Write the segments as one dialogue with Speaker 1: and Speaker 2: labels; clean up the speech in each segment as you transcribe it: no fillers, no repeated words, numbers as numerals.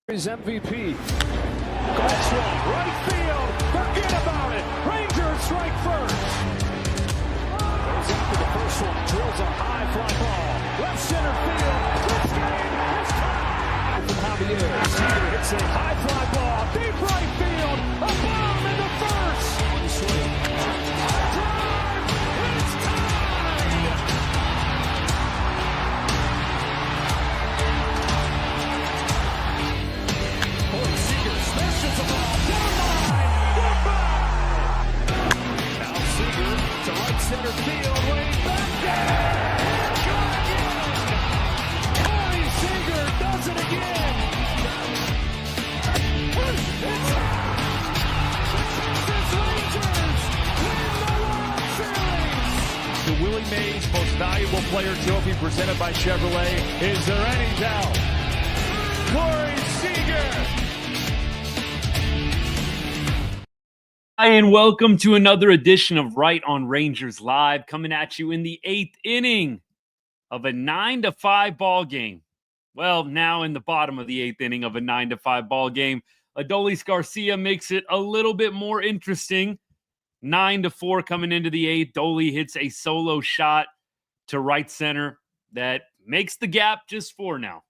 Speaker 1: His MVP. Golf swing, right field. Forget about it. Rangers strike first. Goes after the first one. Drills a high fly ball. Left center field. This game is tied. From Javier. Seager hits a high fly ball. Deep right field. A bomb in the first. One swing. Drive. It's tied. Seager smashes the ball down the line. Goodbye. Now Seager to right center field. Way back there. Corey Seager does it again. It's Texas Rangers win the World Series. The Willie Mays Most Valuable Player Trophy presented by Chevrolet. Is there any doubt? Corey Seager.
Speaker 2: Hi, and welcome to another edition of Right on Rangers Live, coming at you in the 8th inning of a 9-5 ball game. Well, now in the bottom of the 8th inning of a 9-5 ball game. Adolis Garcia makes it a little bit more interesting. 9-4 coming into the 8th. Dolly hits a solo shot to right center that makes the gap just 4 now.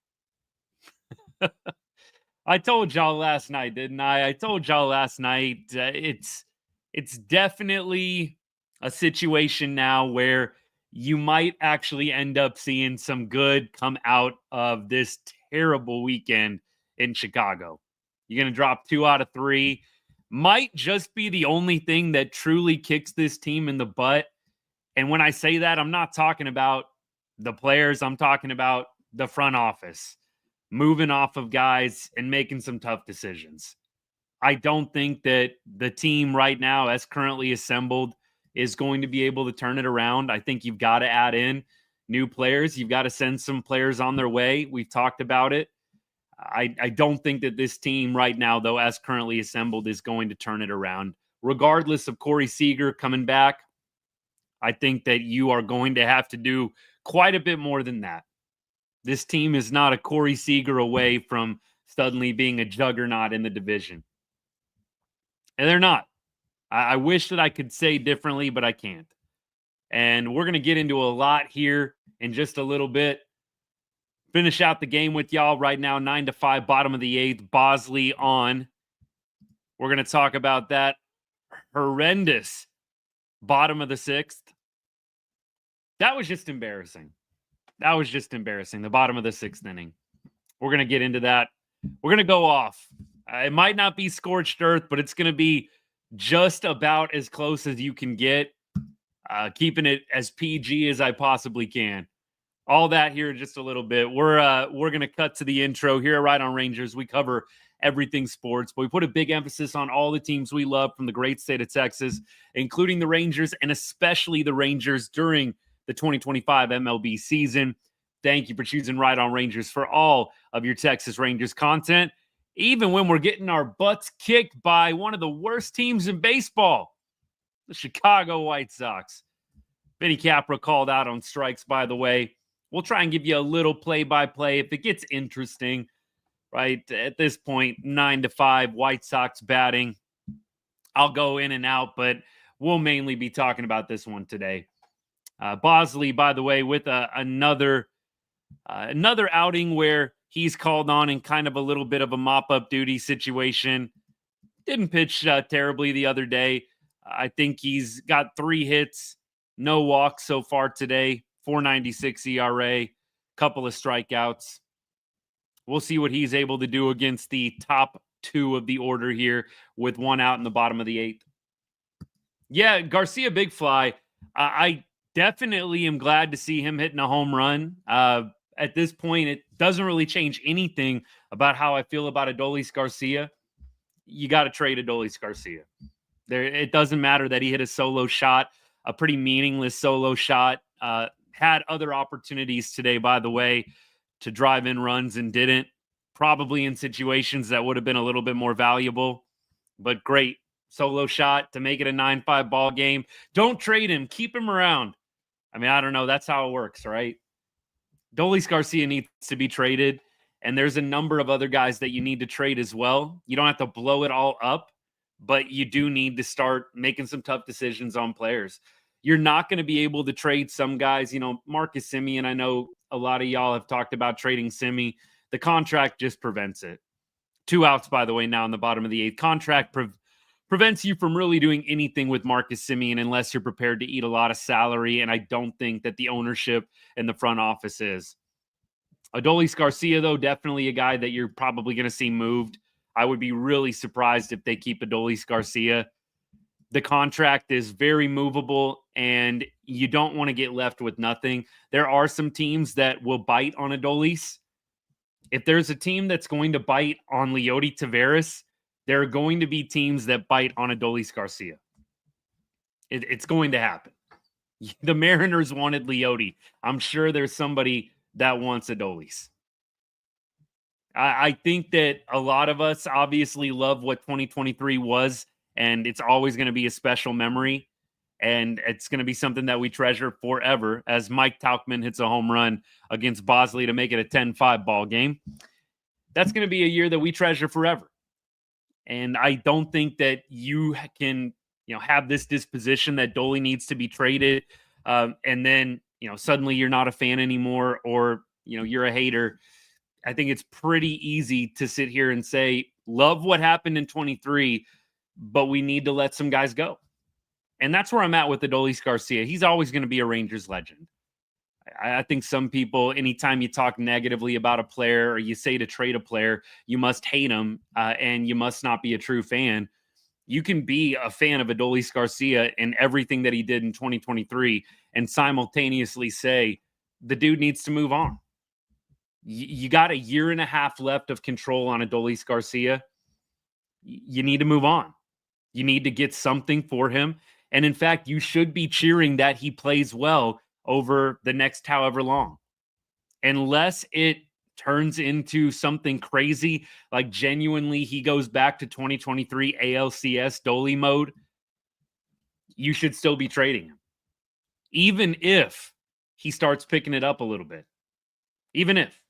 Speaker 2: I told y'all last night, didn't I? I told y'all last night it's definitely a situation now where you might actually end up seeing some good come out of this terrible weekend in Chicago. You're going to drop 2 out of 3. Might just be the only thing that truly kicks this team in the butt. And when I say that, I'm not talking about the players. I'm talking about the front office. Moving off of guys and making some tough decisions. I don't think that the team right now, as currently assembled, is going to be able to turn it around. I think you've got to add in new players. You've got to send some players on their way. We've talked about it. I don't think that this team right now, though, as currently assembled, is going to turn it around. Regardless of Corey Seager coming back, I think that you are going to have to do quite a bit more than that. This team is not a Corey Seager away from suddenly being a juggernaut in the division. And they're not. I wish that I could say differently, but I can't. And we're going to get into a lot here in just a little bit. Finish out the game with y'all right now, 9-5, bottom of the 8th, Bosley on. We're going to talk about that horrendous bottom of the 6th. That was just embarrassing. The bottom of the 6th inning. We're going to get into that. We're going to go off. It might not be scorched earth, but it's going to be just about as close as you can get. Keeping it as PG as I possibly can. All that here in just a little bit. We're going to cut to the intro here right on Rangers. We cover everything sports, but we put a big emphasis on all the teams we love from the great state of Texas, including the Rangers and especially the Rangers during the 2025 MLB season. Thank you for choosing Right on Rangers for all of your Texas Rangers content, even when we're getting our butts kicked by one of the worst teams in baseball, the Chicago White Sox. Vinny Capra called out on strikes, by the way. We'll try and give you a little play-by-play if it gets interesting, right? At this point, 9-5, White Sox batting. I'll go in and out, but we'll mainly be talking about this one today. Bosley, by the way, with another outing where he's called on in kind of a little bit of a mop-up duty situation. Didn't pitch terribly the other day. I think he's got 3 hits, no walks so far today, 4.96 ERA, couple of strikeouts. We'll see what he's able to do against the top 2 of the order here with 1 out in the bottom of the 8th. Yeah, Garcia big fly. I definitely am glad to see him hitting a home run. At this point, it doesn't really change anything about how I feel about Adolis Garcia. You got to trade Adolis Garcia. It doesn't matter that he hit a solo shot, a pretty meaningless solo shot. Had other opportunities today, by the way, to drive in runs and didn't. Probably in situations that would have been a little bit more valuable. But great solo shot to make it a 9-5 ball game. Don't trade him. Keep him around. I mean, I don't know. That's how it works, right? Adolis Garcia needs to be traded. And there's a number of other guys that you need to trade as well. You don't have to blow it all up, but you do need to start making some tough decisions on players. You're not going to be able to trade some guys. Marcus Semien, I know a lot of y'all have talked about trading Simi. The contract just prevents it. 2 outs, by the way, now in the bottom of the 8th. Contract prevents you from really doing anything with Marcus Semien unless you're prepared to eat a lot of salary, and I don't think that the ownership and the front office is. Adolis Garcia, though, definitely a guy that you're probably going to see moved. I would be really surprised if they keep Adolis Garcia. The contract is very movable, and you don't want to get left with nothing. There are some teams that will bite on Adolis. If there's a team that's going to bite on Leody Taveras, there are going to be teams that bite on Adolis Garcia. It's going to happen. The Mariners wanted Leody. I'm sure there's somebody that wants Adolis. I think that a lot of us obviously love what 2023 was, and it's always going to be a special memory, and it's going to be something that we treasure forever as Mike Tauchman hits a home run against Bosley to make it a 10-5 ball game. That's going to be a year that we treasure forever. And I don't think that you can, have this disposition that Dolly needs to be traded, and then, suddenly you're not a fan anymore, or, you're a hater. I think it's pretty easy to sit here and say, love what happened in 23, but we need to let some guys go. And that's where I'm at with Adolis Garcia. He's always going to be a Rangers legend. I think some people, anytime you talk negatively about a player or you say to trade a player, you must hate him and you must not be a true fan. You can be a fan of Adolis Garcia and everything that he did in 2023 and simultaneously say the dude needs to move on. You got a year and a half left of control on Adolis Garcia. You need to move on. You need to get something for him. And in fact, you should be cheering that he plays well over the next however long. Unless it turns into something crazy, like genuinely he goes back to 2023 ALCS Dolly mode, you should still be trading him. Even if he starts picking it up a little bit. Even if.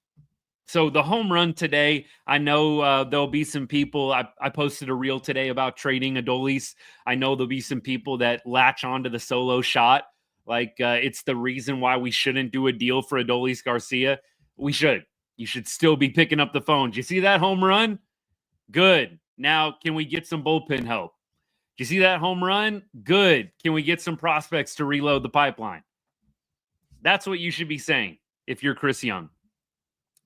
Speaker 2: So the home run today, I know there'll be some people. I posted a reel today about trading Adolis. I know there'll be some people that latch onto the solo shot. Like it's the reason why we shouldn't do a deal for Adolis Garcia. We should. You should still be picking up the phone. Do you see that home run? Good. Now, can we get some bullpen help? Do you see that home run? Good. Can we get some prospects to reload the pipeline? That's what you should be saying if you're Chris Young.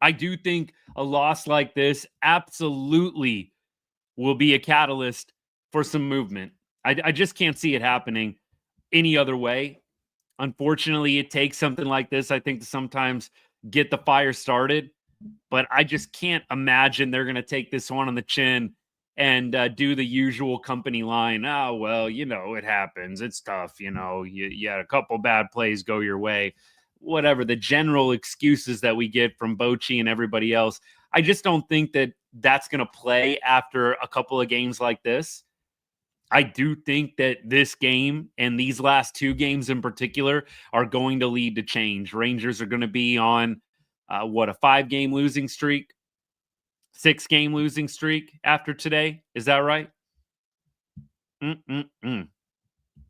Speaker 2: I do think a loss like this absolutely will be a catalyst for some movement. I just can't see it happening any other way. Unfortunately, it takes something like this, I think, to sometimes get the fire started. But I just can't imagine they're going to take this one on the chin and do the usual company line. Oh, well, it happens. It's tough. You had a couple bad plays go your way. Whatever, the general excuses that we get from Bochy and everybody else. I just don't think that that's going to play after a couple of games like this. I do think that this game and these last 2 games in particular are going to lead to change. Rangers are going to be on, a 5-game losing streak, 6-game losing streak after today. Is that right?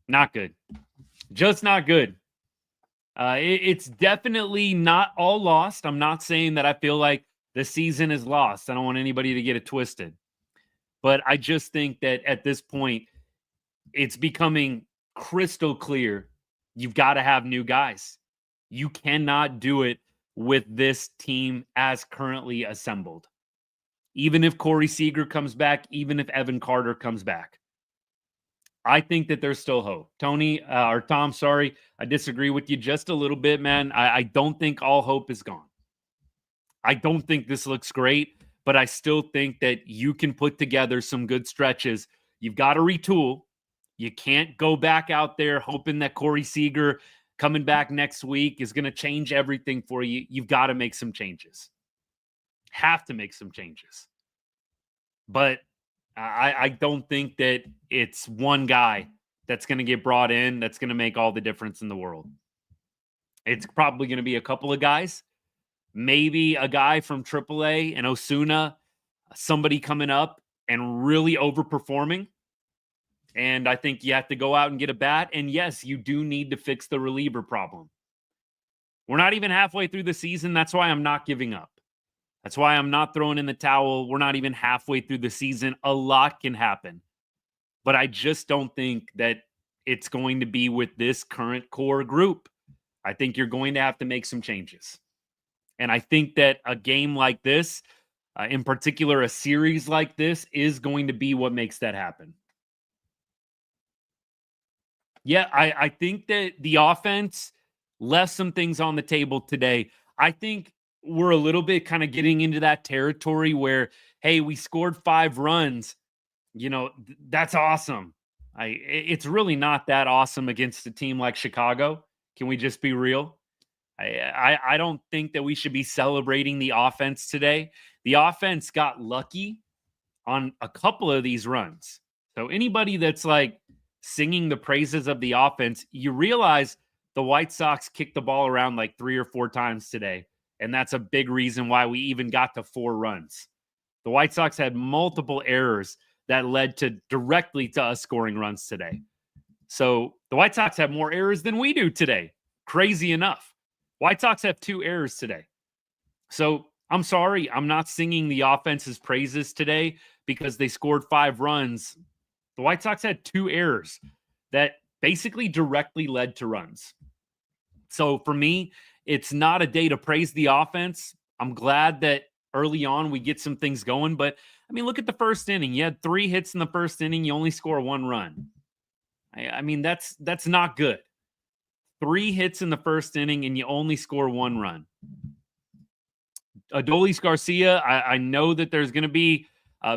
Speaker 2: Not good. Just not good. It's definitely not all lost. I'm not saying that I feel like the season is lost. I don't want anybody to get it twisted. But I just think that at this point, it's becoming crystal clear. You've got to have new guys. You cannot do it with this team as currently assembled. Even if Corey Seager comes back, even if Evan Carter comes back. I think that there's still hope. Tom, sorry, I disagree with you just a little bit, man. I don't think all hope is gone. I don't think this looks great, but I still think that you can put together some good stretches. You've got to retool. You can't go back out there hoping that Corey Seager coming back next week is going to change everything for you. You've got to make some changes. Have to make some changes. But I don't think that it's one guy that's going to get brought in that's going to make all the difference in the world. It's probably going to be a couple of guys, maybe a guy from AAA and Osuna, somebody coming up and really overperforming. And I think you have to go out and get a bat. And yes, you do need to fix the reliever problem. We're not even halfway through the season. That's why I'm not giving up. That's why I'm not throwing in the towel. We're not even halfway through the season. A lot can happen. But I just don't think that it's going to be with this current core group. I think you're going to have to make some changes. And I think that a game like this, in particular, a series like this, is going to be what makes that happen. Yeah, I think that the offense left some things on the table today. I think we're a little bit kind of getting into that territory where, hey, we scored 5 runs. That's awesome. It's really not that awesome against a team like Chicago. Can we just be real? I don't think that we should be celebrating the offense today. The offense got lucky on a couple of these runs. So anybody that's like singing the praises of the offense, you realize the White Sox kicked the ball around like 3 or 4 times today. And that's a big reason why we even got to 4 runs. The White Sox had multiple errors that led directly to us scoring runs today. So the White Sox have more errors than we do today. Crazy enough. White Sox have 2 errors today. So I'm sorry, I'm not singing the offense's praises today because they scored 5 runs. The White Sox had 2 errors that basically directly led to runs. So for me, it's not a day to praise the offense. I'm glad that early on we get some things going, but I mean, look at the first inning. You had 3 hits in the first inning. You only score 1 run. I mean, that's not good. 3 hits in the first inning and you only score 1 run. Adolis Garcia, I know that there's going to be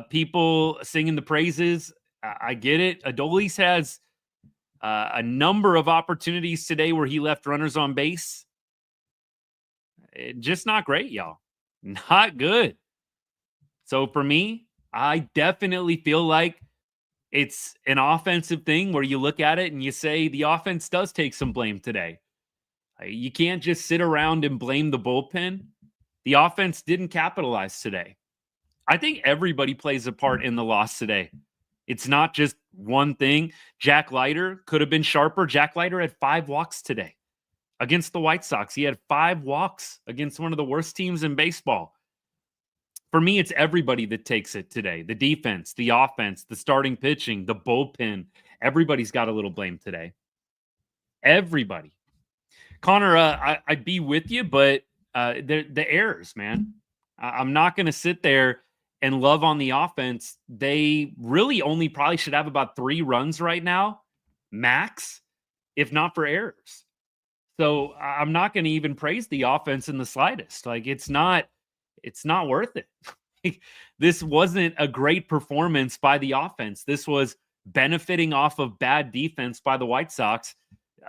Speaker 2: people singing the praises. I get it. Adolis has a number of opportunities today where he left runners on base. Just not great, y'all. Not good. So for me, I definitely feel like it's an offensive thing where you look at it and you say the offense does take some blame today. You can't just sit around and blame the bullpen. The offense didn't capitalize today. I think everybody plays a part in the loss today. It's not just one thing. Jack Leiter could have been sharper. Jack Leiter had 5 walks today against the White Sox. He had 5 walks against one of the worst teams in baseball. For me, it's everybody that takes it today. The defense, the offense, the starting pitching, the bullpen. Everybody's got a little blame today. Everybody. Connor, I'd be with you, but the errors, man. I'm not going to sit there and love on the offense. They really only probably should have about 3 runs right now, max, if not for errors. So I'm not going to even praise the offense in the slightest. Like it's not worth it. This wasn't a great performance by the offense. This was benefiting off of bad defense by the White Sox.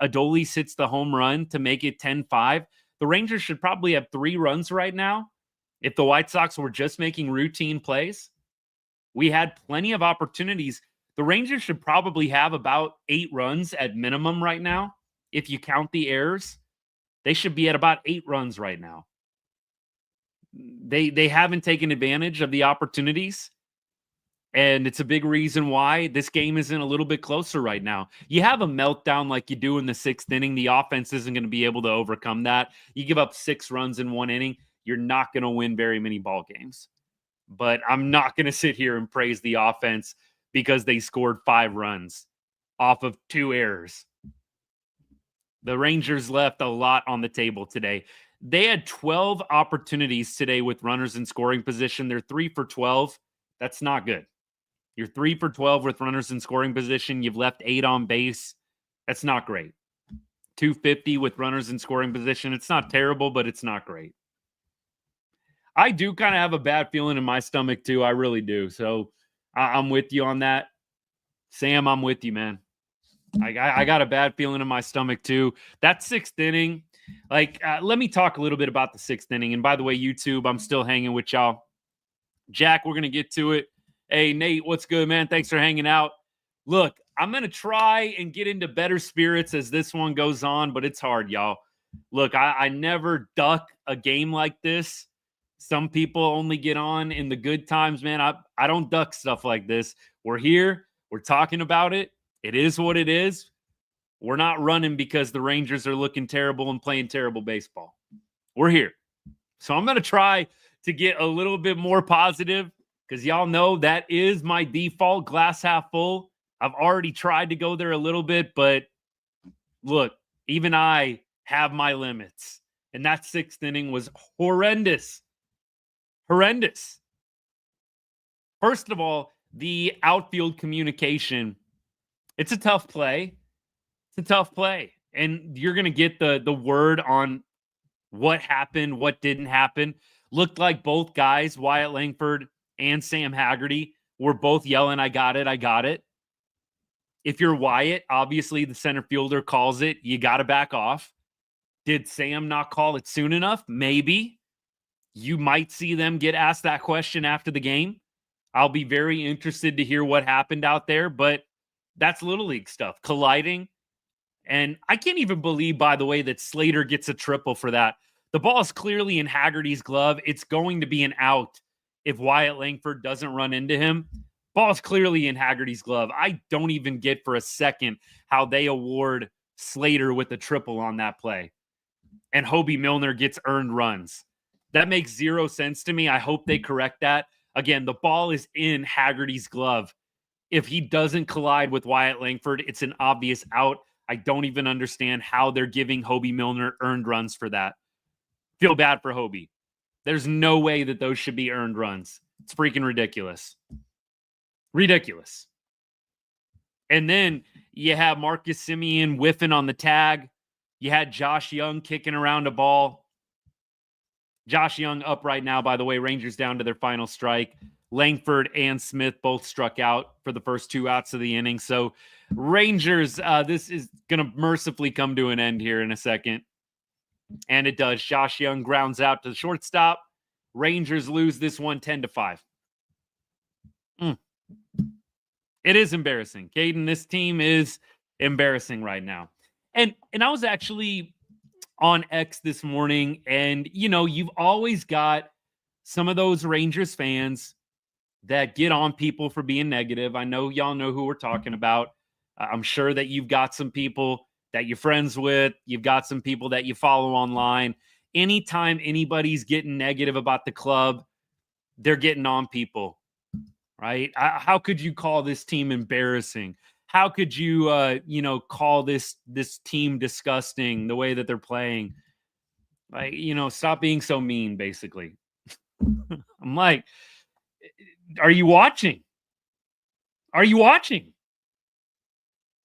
Speaker 2: Adolis hits the home run to make it 10-5. The Rangers should probably have 3 runs right now. If the White Sox were just making routine plays, we had plenty of opportunities. The Rangers should probably have about 8 runs at minimum right now. If you count the errors, they should be at about 8 runs right now. They haven't taken advantage of the opportunities. And it's a big reason why this game isn't a little bit closer right now. You have a meltdown like you do in the 6th inning. The offense isn't going to be able to overcome that. You give up 6 runs in 1 inning, you're not going to win very many ball games. But I'm not going to sit here and praise the offense because they scored 5 runs off of 2 errors. The Rangers left a lot on the table today. They had 12 opportunities today with runners in scoring position. They're 3 for 12. That's not good. You're 3 for 12 with runners in scoring position. You've left 8 on base. That's not great. 250 with runners in scoring position. It's not terrible, but it's not great. I do kind of have a bad feeling in my stomach too. I really do. So I'm with you on that. Sam, I'm with you, man. I got a bad feeling in my stomach too. That 6th inning, let me talk a little bit about the 6th inning. And by the way, YouTube, I'm still hanging with y'all. Jack, we're going to get to it. Hey, Nate, what's good, man? Thanks for hanging out. Look, I'm going to try and get into better spirits as this one goes on, but it's hard, y'all. look, I never duck a game like this. Some people only get on in the good times, man. I don't duck stuff like this. We're here. We're talking about it. It is what it is. We're not running because the Rangers are looking terrible and playing terrible baseball. We're here. So I'm going to try to get a little bit more positive because y'all know that is my default, glass half full. I've already tried to go there a little bit, but look, even I have my limits. And that sixth inning was horrendous. Horrendous. First of all, the outfield communication, it's a tough play. It's a tough play. And you're going to get the word on what happened, what didn't happen. Looked like both guys, Wyatt Langford and Sam Haggerty, were both yelling, I got it, I got it. If you're Wyatt, obviously the center fielder calls it. You got to back off. Did Sam not call it soon enough? Maybe. You might see them get asked that question after the game. I'll be very interested to hear what happened out there, but that's Little League stuff. Colliding. And I can't even believe, by the way, that Slater gets a triple for that. The ball is clearly in Haggerty's glove. It's going to be an out if Wyatt Langford doesn't run into him. Ball's clearly in Haggerty's glove. I don't even get for a second how they award Slater with a triple on that play. And Hobie Milner gets earned runs. That makes zero sense to me. I hope they correct that. Again, the ball is in Haggerty's glove. If he doesn't collide with Wyatt Langford, it's an obvious out. I don't even understand how they're giving Hobie Milner earned runs for that. Feel bad for Hobie. There's no way that those should be earned runs. It's freaking ridiculous. Ridiculous. And then you have Marcus Semien whiffing on the tag. You had Josh Young kicking around a ball. Josh Young up right now, by the way. Rangers down to their final strike. Langford and Smith both struck out for the first 2 outs of the inning. So Rangers, this is going to mercifully come to an end here in a second. And it does. Josh Young grounds out to the shortstop. Rangers lose this one 10-5. It is embarrassing. Caden, this team is embarrassing right now. And I was actually on X this morning, and, you know, you've always got some of those Rangers fans that get on people for being negative. I know y'all know who we're talking about. I'm sure that you've got some people that you're friends with. You've got some people that you follow online. Anytime anybody's getting negative about the club, they're getting on people, right? How could you call this team embarrassing? How could you, call this team disgusting the way that they're playing? Like, stop being so mean, basically. I'm like, are you watching? Are you watching?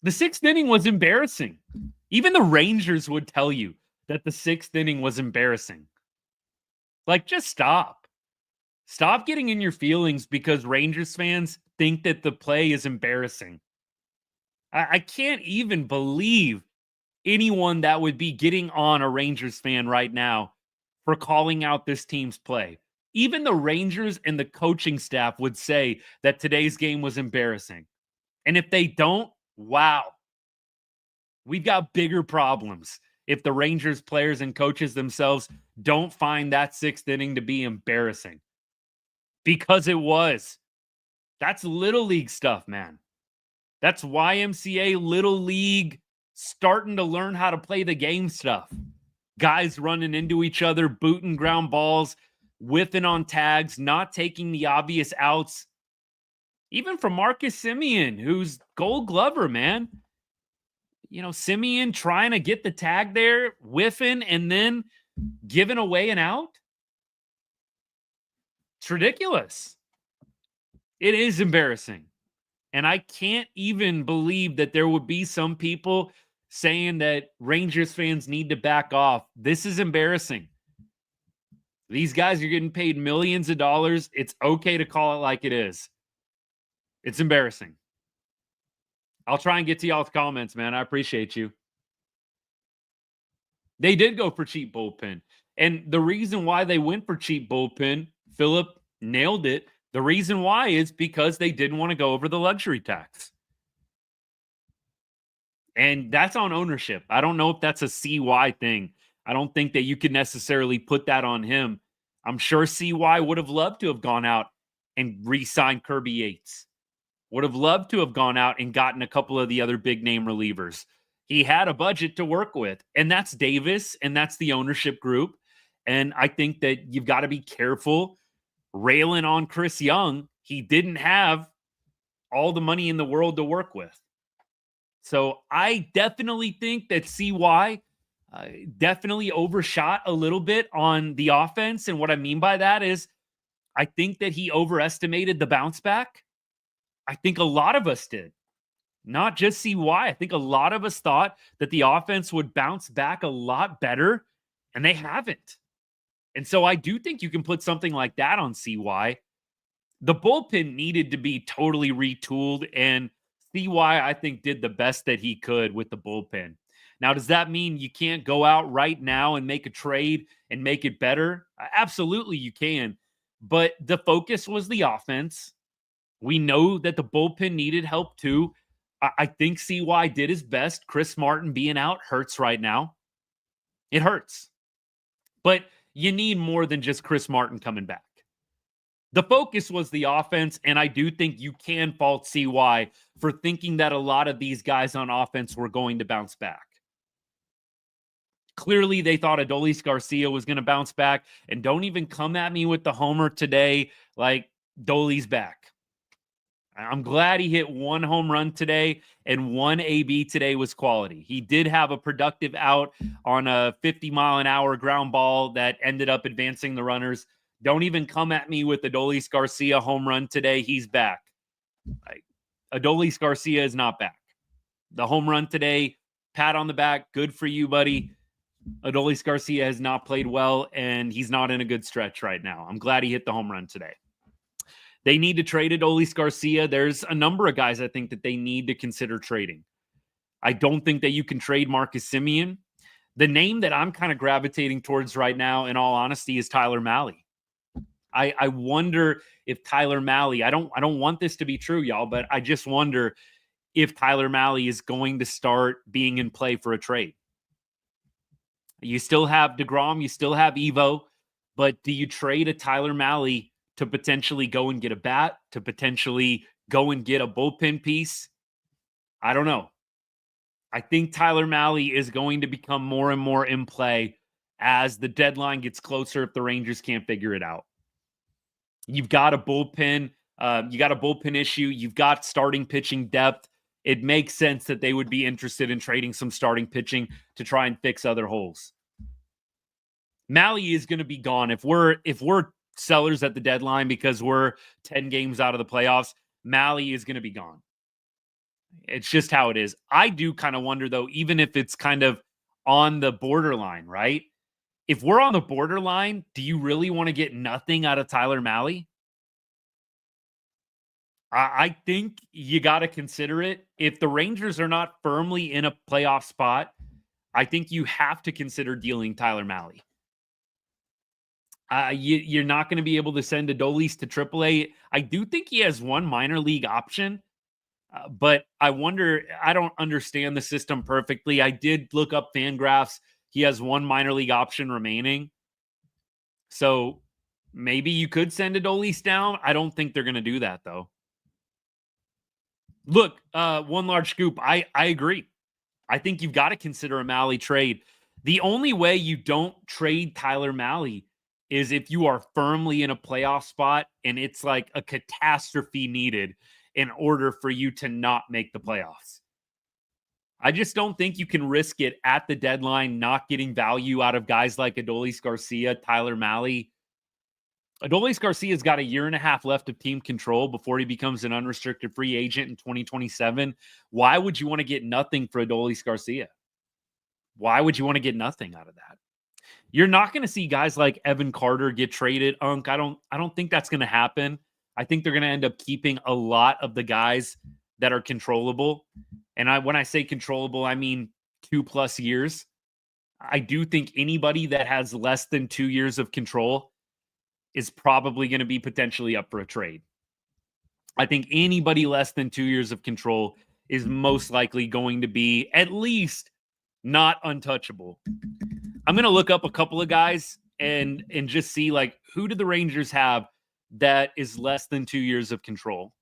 Speaker 2: The sixth inning was embarrassing. Even the Rangers would tell you that the sixth inning was embarrassing. Like, just stop. Stop getting in your feelings because Rangers fans think that the play is embarrassing. I can't even believe anyone that would be getting on a Rangers fan right now for calling out this team's play. Even the Rangers and the coaching staff would say that today's game was embarrassing. And if they don't, wow. We've got bigger problems if the Rangers players and coaches themselves don't find that sixth inning to be embarrassing. Because it was. That's Little League stuff, man. That's YMCA Little League starting to learn how to play the game stuff. Guys running into each other, booting ground balls, whiffing on tags, not taking the obvious outs. Even from Marcus Semien, who's Gold Glover, man. Semien trying to get the tag there, whiffing, and then giving away an out. It's ridiculous. It is embarrassing. And I can't even believe that there would be some people saying that Rangers fans need to back off. This is embarrassing. These guys are getting paid millions of dollars. It's okay to call it like it is. It's embarrassing. I'll try and get to y'all's comments, man. I appreciate you. They did go for cheap bullpen. And the reason why they went for cheap bullpen, Philip nailed it. The reason why is because they didn't want to go over the luxury tax. And that's on ownership. I don't know if that's a CY thing. I don't think that you can necessarily put that on him. I'm sure CY would have loved to have gone out and re-signed Kirby Yates. Would have loved to have gone out and gotten a couple of the other big name relievers. He had a budget to work with, and that's Davis, and that's the ownership group. And I think that you've got to be careful railing on Chris Young. He didn't have all the money in the world to work with. So I definitely think that CY definitely overshot a little bit on the offense. And what I mean by that is I think that he overestimated the bounce back. I think a lot of us did. Not just CY. I think a lot of us thought that the offense would bounce back a lot better, and they haven't. And so I do think you can put something like that on CY. The bullpen needed to be totally retooled, and CY, I think, did the best that he could with the bullpen. Now, does that mean you can't go out right now and make a trade and make it better? Absolutely, you can. But the focus was the offense. We know that the bullpen needed help too. I think CY did his best. Chris Martin being out hurts right now. It hurts. But you need more than just Chris Martin coming back. The focus was the offense, and I do think you can fault CY for thinking that a lot of these guys on offense were going to bounce back. Clearly, they thought Adolis Garcia was going to bounce back, and don't even come at me with the homer today like Dolly's back. I'm glad he hit one home run today, and one AB today was quality. He did have a productive out on a 50-mile-an-hour ground ball that ended up advancing the runners. Don't even come at me with Adolis Garcia home run today. He's back. Adolis Garcia is not back. The home run today, pat on the back, good for you, buddy. Adolis Garcia has not played well, and he's not in a good stretch right now. I'm glad he hit the home run today. They need to trade Adolis Garcia. There's a number of guys I think that they need to consider trading. I don't think that you can trade Marcus Semien. The name that I'm kind of gravitating towards right now, in all honesty, is Tyler Mahle. I wonder if Tyler Mahle, I don't want this to be true, y'all, but I just wonder if Tyler Mahle is going to start being in play for a trade. You still have DeGrom, you still have Evo, but do you trade a Tyler Mahle to potentially go and get a bat, to potentially go and get a bullpen piece? I don't know. I think Tyler Mahle is going to become more and more in play as the deadline gets closer if the Rangers can't figure it out. You've got a bullpen. You got a bullpen issue. You've got starting pitching depth. It makes sense that they would be interested in trading some starting pitching to try and fix other holes. Mahle is going to be gone. If we're sellers at the deadline because we're 10 games out of the playoffs, Mahle is going to be gone. It's just how it is. I do kind of wonder, though, even if it's kind of on the borderline, right? If we're on the borderline, do you really want to get nothing out of Tyler Mahle? I think you got to consider it. If the Rangers are not firmly in a playoff spot, I think you have to consider dealing Tyler Mahle. You're not going to be able to send Adolis to AAA. I do think he has one minor league option, but I wonder, I don't understand the system perfectly. I did look up FanGraphs. He has one minor league option remaining. So maybe you could send Adolis down. I don't think they're going to do that, though. Look, one large scoop. I agree. I think you've got to consider a Mahle trade. The only way you don't trade Tyler Mahle is if you are firmly in a playoff spot and it's like a catastrophe needed in order for you to not make the playoffs. I just don't think you can risk it at the deadline, not getting value out of guys like Adolis Garcia, Tyler Mahle. Adolis Garcia's got a year and a half left of team control before he becomes an unrestricted free agent in 2027. Why would you want to get nothing for Adolis Garcia? Why would you want to get nothing out of that? You're not going to see guys like Evan Carter get traded, Unk. I don't think that's going to happen. I think they're going to end up keeping a lot of the guys that are controllable. And when I say controllable, I mean 2+ years. I do think anybody that has less than 2 years of control is probably going to be potentially up for a trade. I think anybody less than 2 years of control is most likely going to be at least not untouchable. I'm going to look up a couple of guys and just see, like, who do the Rangers have that is less than 2 years of control?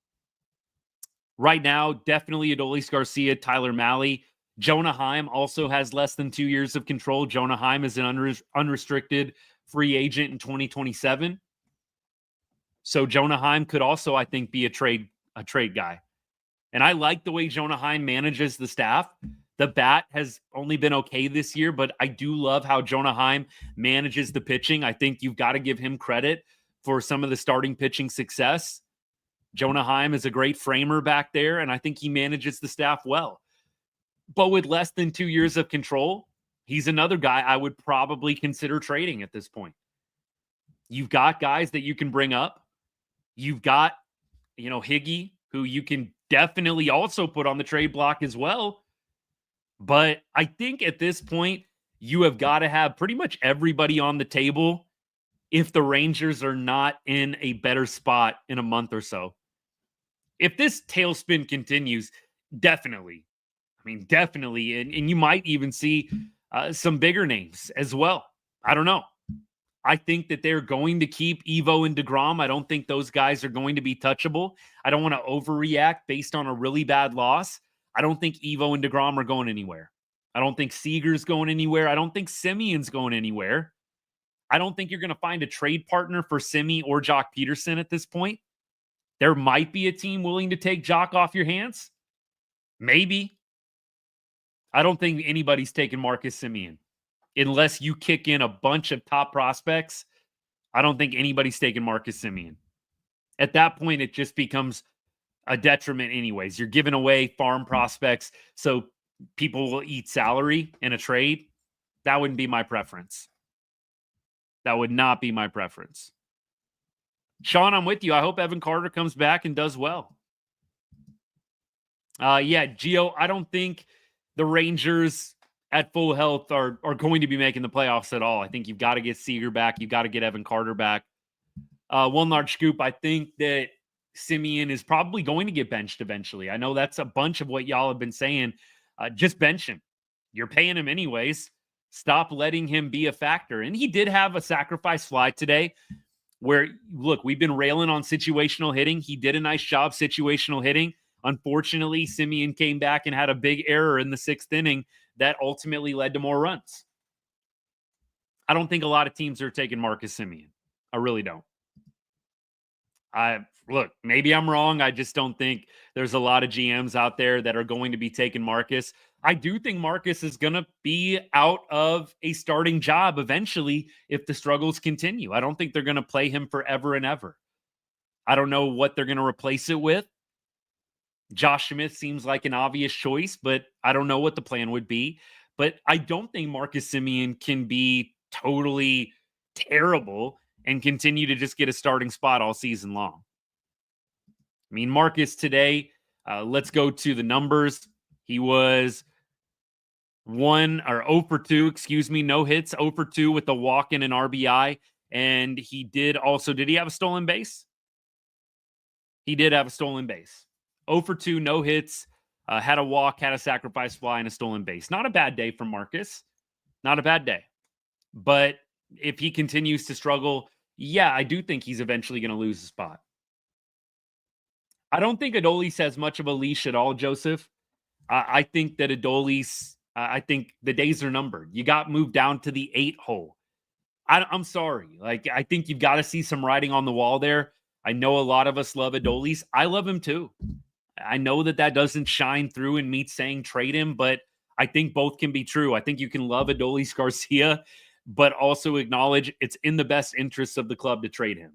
Speaker 2: Right now, definitely Adolis Garcia, Tyler Mahle. Jonah Heim also has less than 2 years of control. Jonah Heim is an unrestricted free agent in 2027. So Jonah Heim could also, I think, be a trade guy. And I like the way Jonah Heim manages the staff. The bat has only been okay this year, but I do love how Jonah Heim manages the pitching. I think you've got to give him credit for some of the starting pitching success. Jonah Heim is a great framer back there, and I think he manages the staff well. But with less than 2 years of control, he's another guy I would probably consider trading at this point. You've got guys that you can bring up. You've got, Higgy, who you can definitely also put on the trade block as well. But I think at this point, you have got to have pretty much everybody on the table if the Rangers are not in a better spot in a month or so. If this tailspin continues, definitely. Definitely. And you might even see some bigger names as well. I don't know. I think that they're going to keep Evo and DeGrom. I don't think those guys are going to be touchable. I don't want to overreact based on a really bad loss. I don't think Evo and DeGrom are going anywhere. I don't think Seager's going anywhere. I don't think Simeon's going anywhere. I don't think you're going to find a trade partner for Simi or Jock Peterson at this point. There might be a team willing to take Jock off your hands. Maybe. I don't think anybody's taking Marcus Semien. Unless you kick in a bunch of top prospects, I don't think anybody's taking Marcus Semien. At that point, it just becomes a detriment anyways. You're giving away farm prospects so people will eat salary in a trade. That wouldn't be my preference. That would not be my preference. Sean, I'm with you. I hope Evan Carter comes back and does well. Gio, I don't think the Rangers at full health are going to be making the playoffs at all. I think you've got to get Seager back. You've got to get Evan Carter back. One large scoop, I think that Semien is probably going to get benched eventually. I know that's a bunch of what y'all have been saying. Just bench him. You're paying him anyways. Stop letting him be a factor. And he did have a sacrifice fly today where, look, we've been railing on situational hitting. He did a nice job situational hitting. Unfortunately, Semien came back and had a big error in the 6th inning that ultimately led to more runs. I don't think a lot of teams are taking Marcus Semien. I really don't. Look, maybe I'm wrong. I just don't think there's a lot of GMs out there that are going to be taking Marcus. I do think Marcus is going to be out of a starting job eventually if the struggles continue. I don't think they're going to play him forever and ever. I don't know what they're going to replace it with. Josh Smith seems like an obvious choice, but I don't know what the plan would be. But I don't think Marcus Semien can be totally terrible and continue to just get a starting spot all season long. Marcus today, let's go to the numbers. He was 0 for 2, no hits, 0 for 2 with a walk and an RBI. And he did he have a stolen base? He did have a stolen base. 0 for 2, no hits, had a walk, had a sacrifice fly, and a stolen base. Not a bad day for Marcus. Not a bad day. But if he continues to struggle, I do think he's eventually going to lose the spot. I don't think Adolis has much of a leash at all, Joseph. I think that Adolis, I think the days are numbered. You got moved down to the 8 hole. I'm sorry. I think you've got to see some writing on the wall there. I know a lot of us love Adolis. I love him too. I know that doesn't shine through in me saying trade him, but I think both can be true. I think you can love Adolis Garcia, but also acknowledge it's in the best interest of the club to trade him.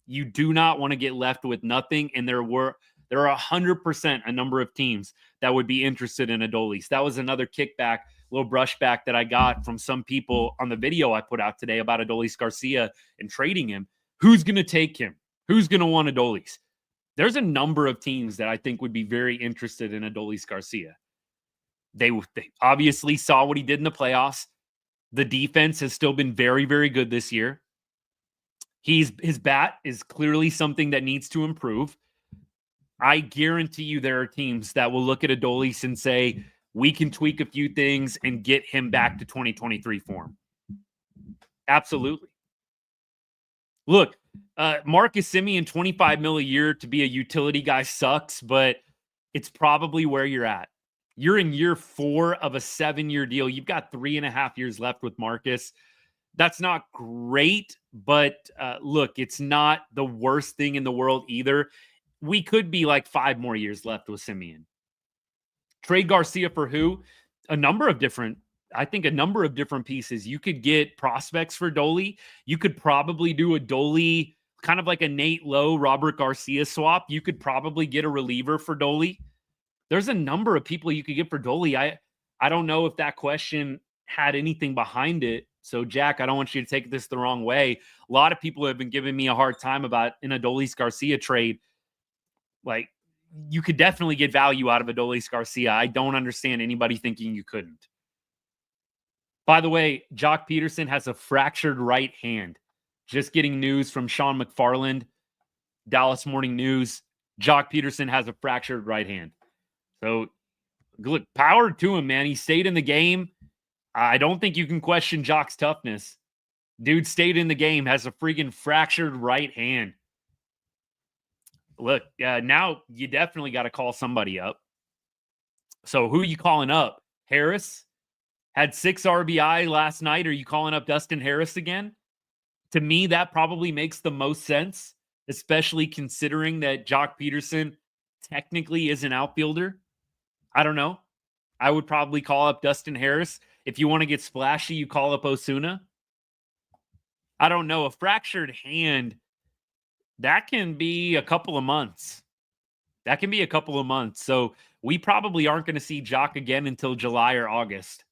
Speaker 2: You do not want to get left with nothing, and there are 100% a number of teams that would be interested in Adolis. That was another kickback, little brushback that I got from some people on the video I put out today about Adolis Garcia and trading him. Who's going to take him? Who's going to want Adolis? There's a number of teams that I think would be very interested in Adolis Garcia. They obviously saw what he did in the playoffs. The defense has still been very, very good this year. His bat is clearly something that needs to improve. I guarantee you there are teams that will look at Adolis and say, we can tweak a few things and get him back to 2023 form. Absolutely. Look, Marcus Semien, $25 million a year to be a utility guy sucks, but it's probably where you're at. You're in year 4 of a 7-year deal. You've got 3.5 years left with Marcus. That's not great, but look, it's not the worst thing in the world either. We could be like 5 more years left with Semien. Trade Garcia for who? A number of different pieces. You could get prospects for Dolly. You could probably do a Dolly, kind of like a Nate Lowe, Robert Garcia swap. You could probably get a reliever for Dolly. There's a number of people you could get for Dolly. I don't know if that question had anything behind it. So, Jack, I don't want you to take this the wrong way. A lot of people have been giving me a hard time about an Adolis Garcia trade. Like, you could definitely get value out of Adolis Garcia. I don't understand anybody thinking you couldn't. By the way, Jock Peterson has a fractured right hand. Just getting news from Sean McFarland, Dallas Morning News. Jock Peterson has a fractured right hand. So, look, power to him, man. He stayed in the game. I don't think you can question Jock's toughness. Dude stayed in the game, has a freaking fractured right hand. Look, now you definitely got to call somebody up. So who are you calling up? Harris had 6 RBI last night. Are you calling up Dustin Harris again? To me, that probably makes the most sense, especially considering that Jock Peterson technically is an outfielder. I don't know. I would probably call up Dustin Harris. If you want to get splashy, you call up Osuna. I don't know. A fractured hand, that can be a couple of months. So we probably aren't going to see Jock again until July or August.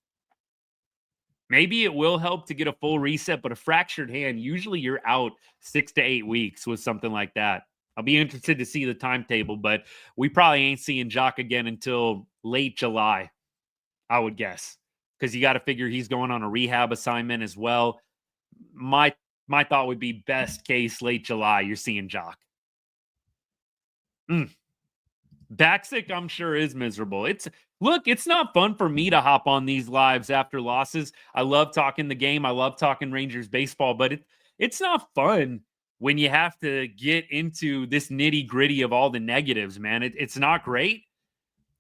Speaker 2: Maybe it will help to get a full reset, but a fractured hand, usually you're out 6 to 8 weeks with something like that. I'll be interested to see the timetable, but we probably ain't seeing Jock again until late July, I would guess, because you got to figure he's going on a rehab assignment as well. My thought would be best case late July, you're seeing Jock. Baxic, I'm sure, is miserable. It's not fun for me to hop on these lives after losses. I love talking the game. I love talking Rangers baseball, but it's not fun when you have to get into this nitty-gritty of all the negatives, man. It's not great.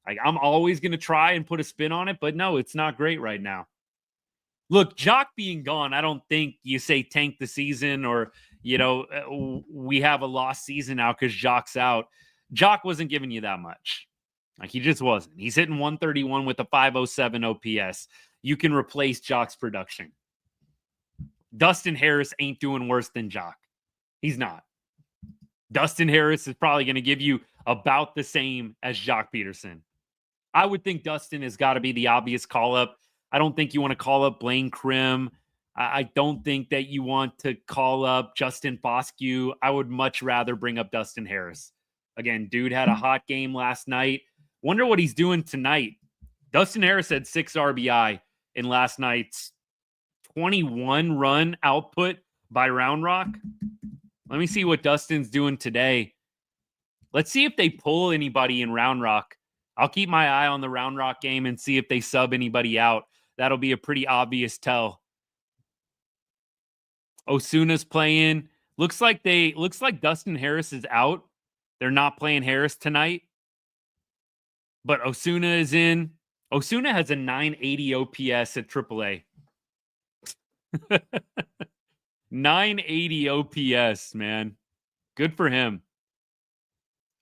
Speaker 2: Like, I'm always going to try and put a spin on it, but no, it's not great right now. Look, Jock being gone, I don't think you say tank the season or, we have a lost season now because Jock's out. Jock wasn't giving you that much. Like, he just wasn't. He's hitting 131 with a 507 OPS. You can replace Jock's production. Dustin Harris ain't doing worse than Jock. He's not. Dustin Harris is probably going to give you about the same as Jock Peterson. I would think Dustin has got to be the obvious call-up. I don't think you want to call up Blaine Krim. I don't think that you want to call up Justin Foscue. I would much rather bring up Dustin Harris. Again, dude had a hot game last night. Wonder what he's doing tonight. Dustin Harris had 6 RBI in last night's 21-run output by Round Rock. Let me see what Dustin's doing today. Let's see if they pull anybody in Round Rock. I'll keep my eye on the Round Rock game and see if they sub anybody out. That'll be a pretty obvious tell. Osuna's playing. Looks like Dustin Harris is out. They're not playing Harris tonight. But Osuna is in. Osuna has a 980 OPS at AAA. 980 OPS, man. Good for him.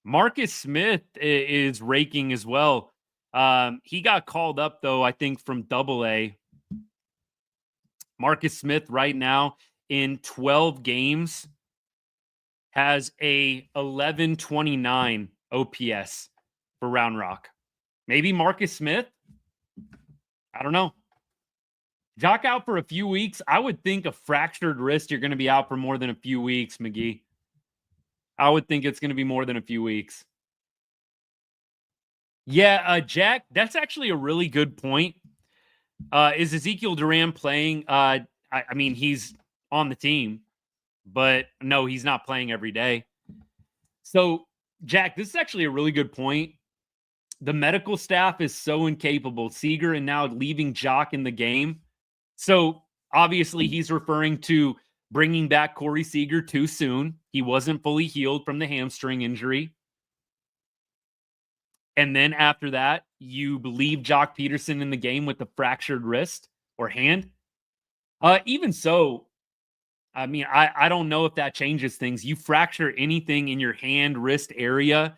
Speaker 2: Marcus Smith is raking as well. He got called up, though, I think, from AA. Marcus Smith right now in 12 games has a 1129 OPS for Round Rock. Maybe Marcus Smith? I don't know. Jock out for a few weeks. I would think a fractured wrist, you're going to be out for more than a few weeks, McGee. I would think it's going to be more than a few weeks. Yeah, Jack, that's actually a really good point. Is Ezekiel Duran playing? I mean, he's on the team, but no, he's not playing every day. So, Jack, this is actually a really good point. The medical staff is so incapable. Seager and now leaving Jock in the game. So, Obviously, he's referring to bringing back Corey Seager too soon. He wasn't fully healed from the hamstring injury. And then after that, you leave Jock Peterson in the game with a fractured wrist or hand. Even so, I mean, I don't know if that changes things. You fracture anything in your hand, wrist area,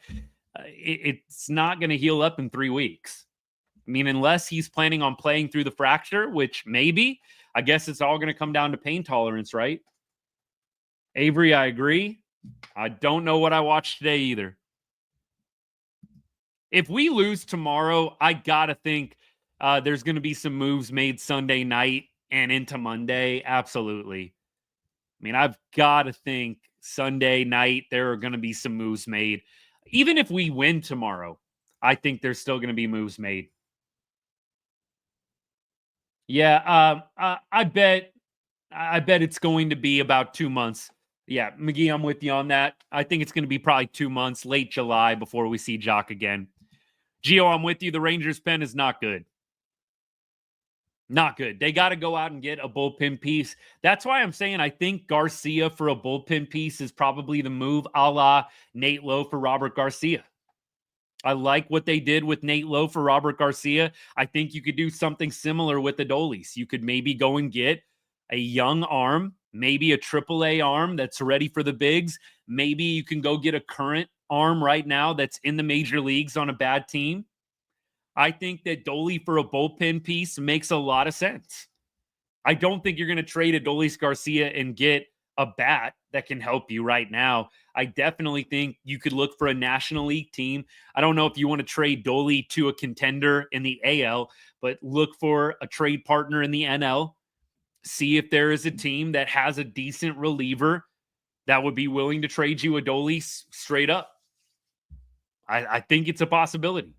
Speaker 2: it's not going to heal up in 3 weeks. I mean, unless he's planning on playing through the fracture, which maybe, I guess it's all going to come down to pain tolerance, right? Avery, I agree. I don't know what I watched today either. If we lose tomorrow, I got to think there's going to be some moves made Sunday night and into Monday. Absolutely. I mean, I've got to think Sunday night there are going to be some moves made. Even if we win tomorrow, I think there's still going to be moves made. Yeah, I bet it's going to be about 2 months. Yeah, McGee, I'm with you on that. I think it's going to be probably 2 months, late July, before we see Jock again. Gio, I'm with you. The Rangers pen is not good. Not good. They got to go out and get a bullpen piece. That's why I'm saying I think Garcia for a bullpen piece is probably the move, a la Nate Lowe for Robert Garcia. I like what they did with Nate Lowe for Robert Garcia. I think you could do something similar with Adolis. You could maybe go and get a young arm, maybe a AAA arm that's ready for the bigs. Maybe you can go get a current arm right now that's in the major leagues on a bad team. I think that Dolly for a bullpen piece makes a lot of sense. I don't think you're going to trade Adolis Garcia and get a bat that can help you right now. I definitely think you could look for a National League team. I don't know if you want to trade Dolly to a contender in the AL, but look for a trade partner in the NL. See if there is a team that has a decent reliever that would be willing to trade you Adolis straight up. I think it's a possibility.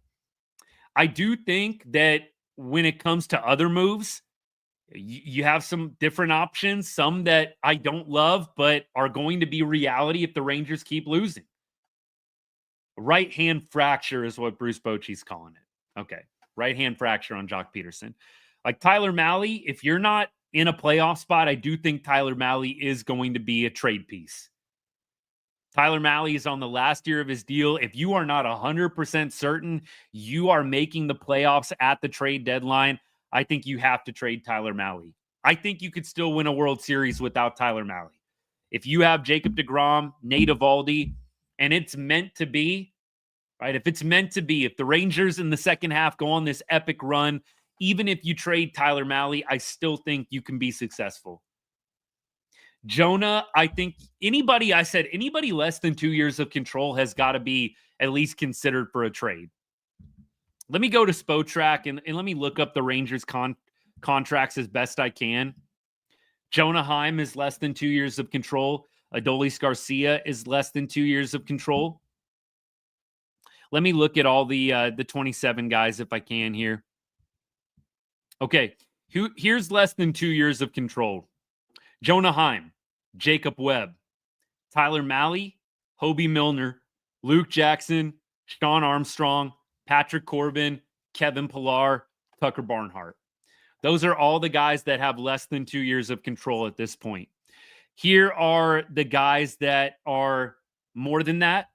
Speaker 2: I do think that when it comes to other moves, you have some different options, some that I don't love, but are going to be reality if the Rangers keep losing. Right hand fracture is what Bruce Bochy's calling it. Okay. Right hand fracture on Jock Peterson. Like Tyler Mahle, if you're not in a playoff spot, I do think Tyler Mahle is going to be a trade piece. Tyler Mahle is on the last year of his deal. If you are not 100% certain you are making the playoffs at the trade deadline, I think you have to trade Tyler Mahle. I think you could still win a World Series without Tyler Mahle. If you have Jacob deGrom, Nate Eovaldi, and it's meant to be, right? If it's meant to be, if the Rangers in the second half go on this epic run, even if you trade Tyler Mahle, I still think you can be successful. Jonah, I think anybody less than 2 years of control has got to be at least considered for a trade. Let me go to Spotrac and let me look up the Rangers contracts as best I can. Jonah Heim is less than 2 years of control. Adolis Garcia is less than 2 years of control. Let me look at all the 27 guys if I can here. Okay, here's less than 2 years of control. Jonah Heim, Jacob Webb, Tyler Mahle, Hobie Milner, Luke Jackson, Sean Armstrong, Patrick Corbin, Kevin Pillar, Tucker Barnhart. Those are all the guys that have less than 2 years of control at this point. Here are the guys that are more than that.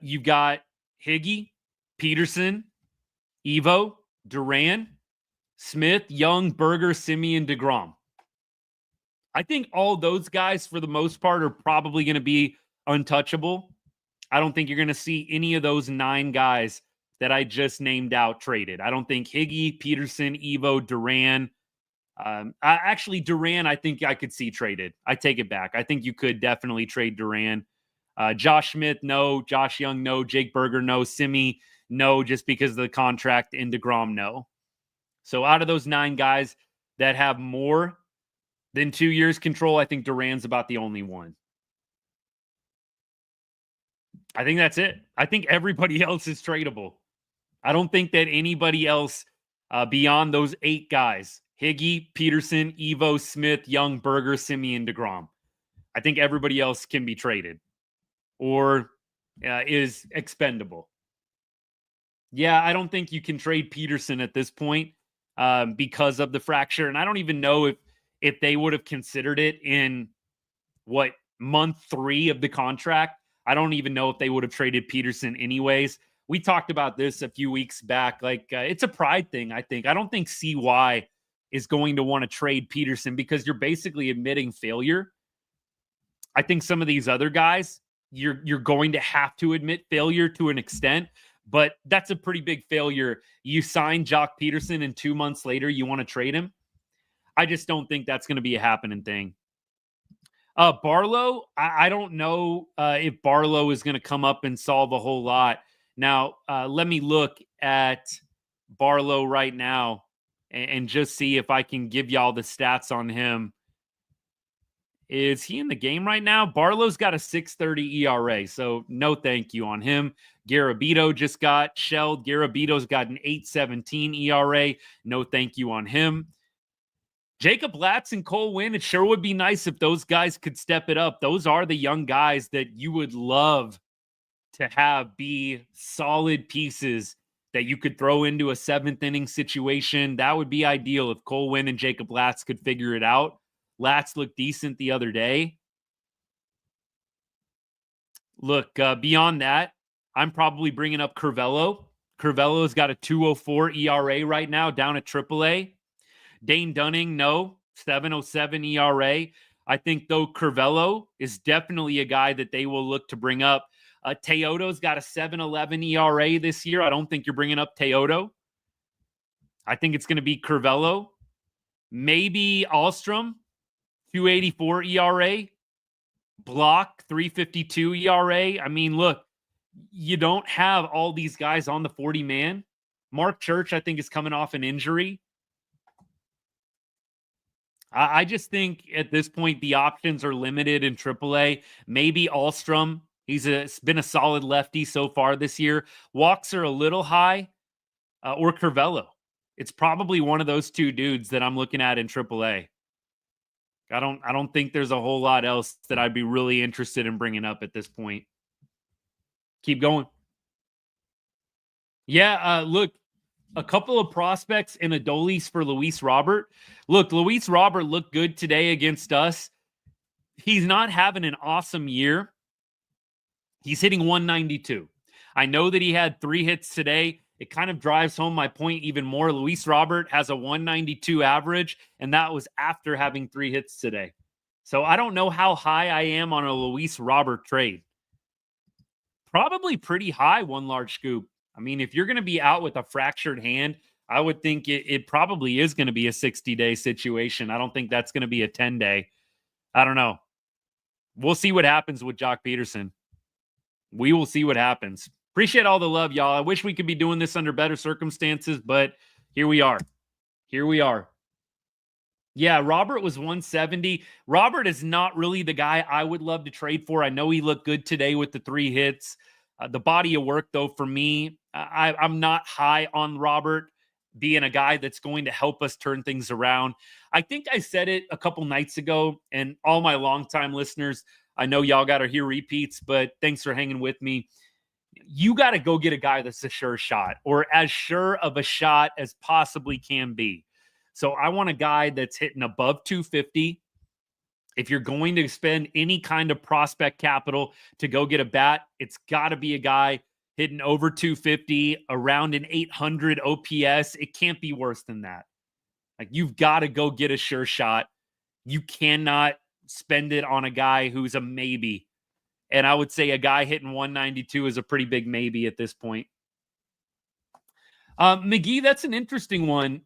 Speaker 2: You've got Higgy, Peterson, Evo, Duran, Smith, Young, Berger, Semien, DeGrom. I think all those guys, for the most part, are probably going to be untouchable. I don't think you're going to see any of those 9 guys that I just named out traded. I don't think Higgy, Peterson, Evo, Duran. Duran, I think I could see traded. I take it back. I think you could definitely trade Duran. Josh Smith, no. Josh Young, no. Jake Berger, no. Simi, no, just because of the contract. And DeGrom, no. So out of those 9 guys that have more than 2 years control, I think Duran's about the only one. I think that's it. I think everybody else is tradable. I don't think that anybody else beyond those 8 guys, Higgy, Peterson, Evo, Smith, Young, Berger, Semien, DeGrom. I think everybody else can be traded or is expendable. Yeah, I don't think you can trade Peterson at this point because of the fracture. And I don't even know if they would have considered it in month 3 of the contract. I don't even know if they would have traded Peterson anyways. We talked about this a few weeks back. It's a pride thing, I think. I don't think CY is going to want to trade Peterson because you're basically admitting failure. I think some of these other guys, you're going to have to admit failure to an extent, but that's a pretty big failure. You sign Jock Peterson and 2 months later you want to trade him. I just don't think that's going to be a happening thing. Barlow, I don't know if Barlow is going to come up and solve a whole lot. Now, let me look at Barlow right now and just see if I can give y'all the stats on him. Is he in the game right now? Barlow's got a 6.30 ERA, so no thank you on him. Garabito just got shelled. Garabito's got an 8.17 ERA. No thank you on him. Jacob Latz and Cole Winn, it sure would be nice if those guys could step it up. Those are the young guys that you would love to have be solid pieces that you could throw into a 7th inning situation. That would be ideal if Cole Winn and Jacob Latz could figure it out. Latz looked decent the other day. Look, beyond that, I'm probably bringing up Curvelo. Curvelo's got a 2.04 ERA right now down at AAA. Dane Dunning, no, 7.07 ERA. I think, though, Curvelo is definitely a guy that they will look to bring up. Teodo's got a 7.11 ERA this year. I don't think you're bringing up Teodo. I think it's going to be Curvelo. Maybe Alstrom, 2.84 ERA. Block, 3.52 ERA. I mean, look, you don't have all these guys on the 40-man. Mark Church, I think, is coming off an injury. I just think at this point the options are limited in AAA. Maybe Alstrom. He's been a solid lefty so far this year. Walks are a little high, or Curvelo. It's probably one of those two dudes that I'm looking at in AAA. I don't think there's a whole lot else that I'd be really interested in bringing up at this point. Keep going. Yeah, look. A couple of prospects in Adolis for Luis Robert. Look, Luis Robert looked good today against us. He's not having an awesome year. He's hitting 192. I know that he had 3 hits today. It kind of drives home my point even more. Luis Robert has a 192 average, and that was after having 3 hits today. So I don't know how high I am on a Luis Robert trade. Probably pretty high, one large scoop. I mean, if you're going to be out with a fractured hand, I would think it probably is going to be a 60-day situation. I don't think that's going to be a 10-day. I don't know. We'll see what happens with Jock Peterson. We will see what happens. Appreciate all the love, y'all. I wish we could be doing this under better circumstances, but here we are. Here we are. Yeah, Robert was 170. Robert is not really the guy I would love to trade for. I know he looked good today with the 3 hits. The body of work, though, for me, I'm not high on Robert being a guy that's going to help us turn things around. I think I said it a couple nights ago, and all my longtime listeners, I know y'all got to hear repeats, but thanks for hanging with me. You got to go get a guy that's a sure shot, or as sure of a shot as possibly can be. So I want a guy that's hitting above 250. If you're going to spend any kind of prospect capital to go get a bat, it's got to be a guy hitting over 250, around an 800 OPS. It can't be worse than that. Like, you've got to go get a sure shot. You cannot spend it on a guy who's a maybe. And I would say a guy hitting 192 is a pretty big maybe at this point. McGee, that's an interesting one.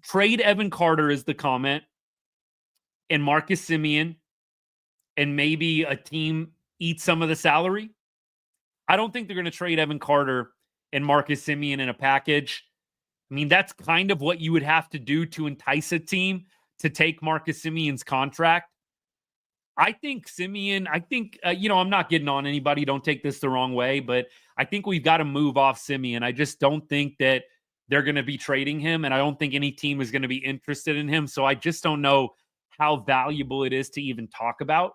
Speaker 2: Trade Evan Carter is the comment. And Marcus Semien, and maybe a team eat some of the salary. I don't think they're going to trade Evan Carter and Marcus Semien in a package. I mean, that's kind of what you would have to do to entice a team to take Marcus Semien's contract. I think Semien, I'm not getting on anybody. Don't take this the wrong way, but I think we've got to move off Semien. I just don't think that they're going to be trading him, and I don't think any team is going to be interested in him. So I just don't know how valuable it is to even talk about.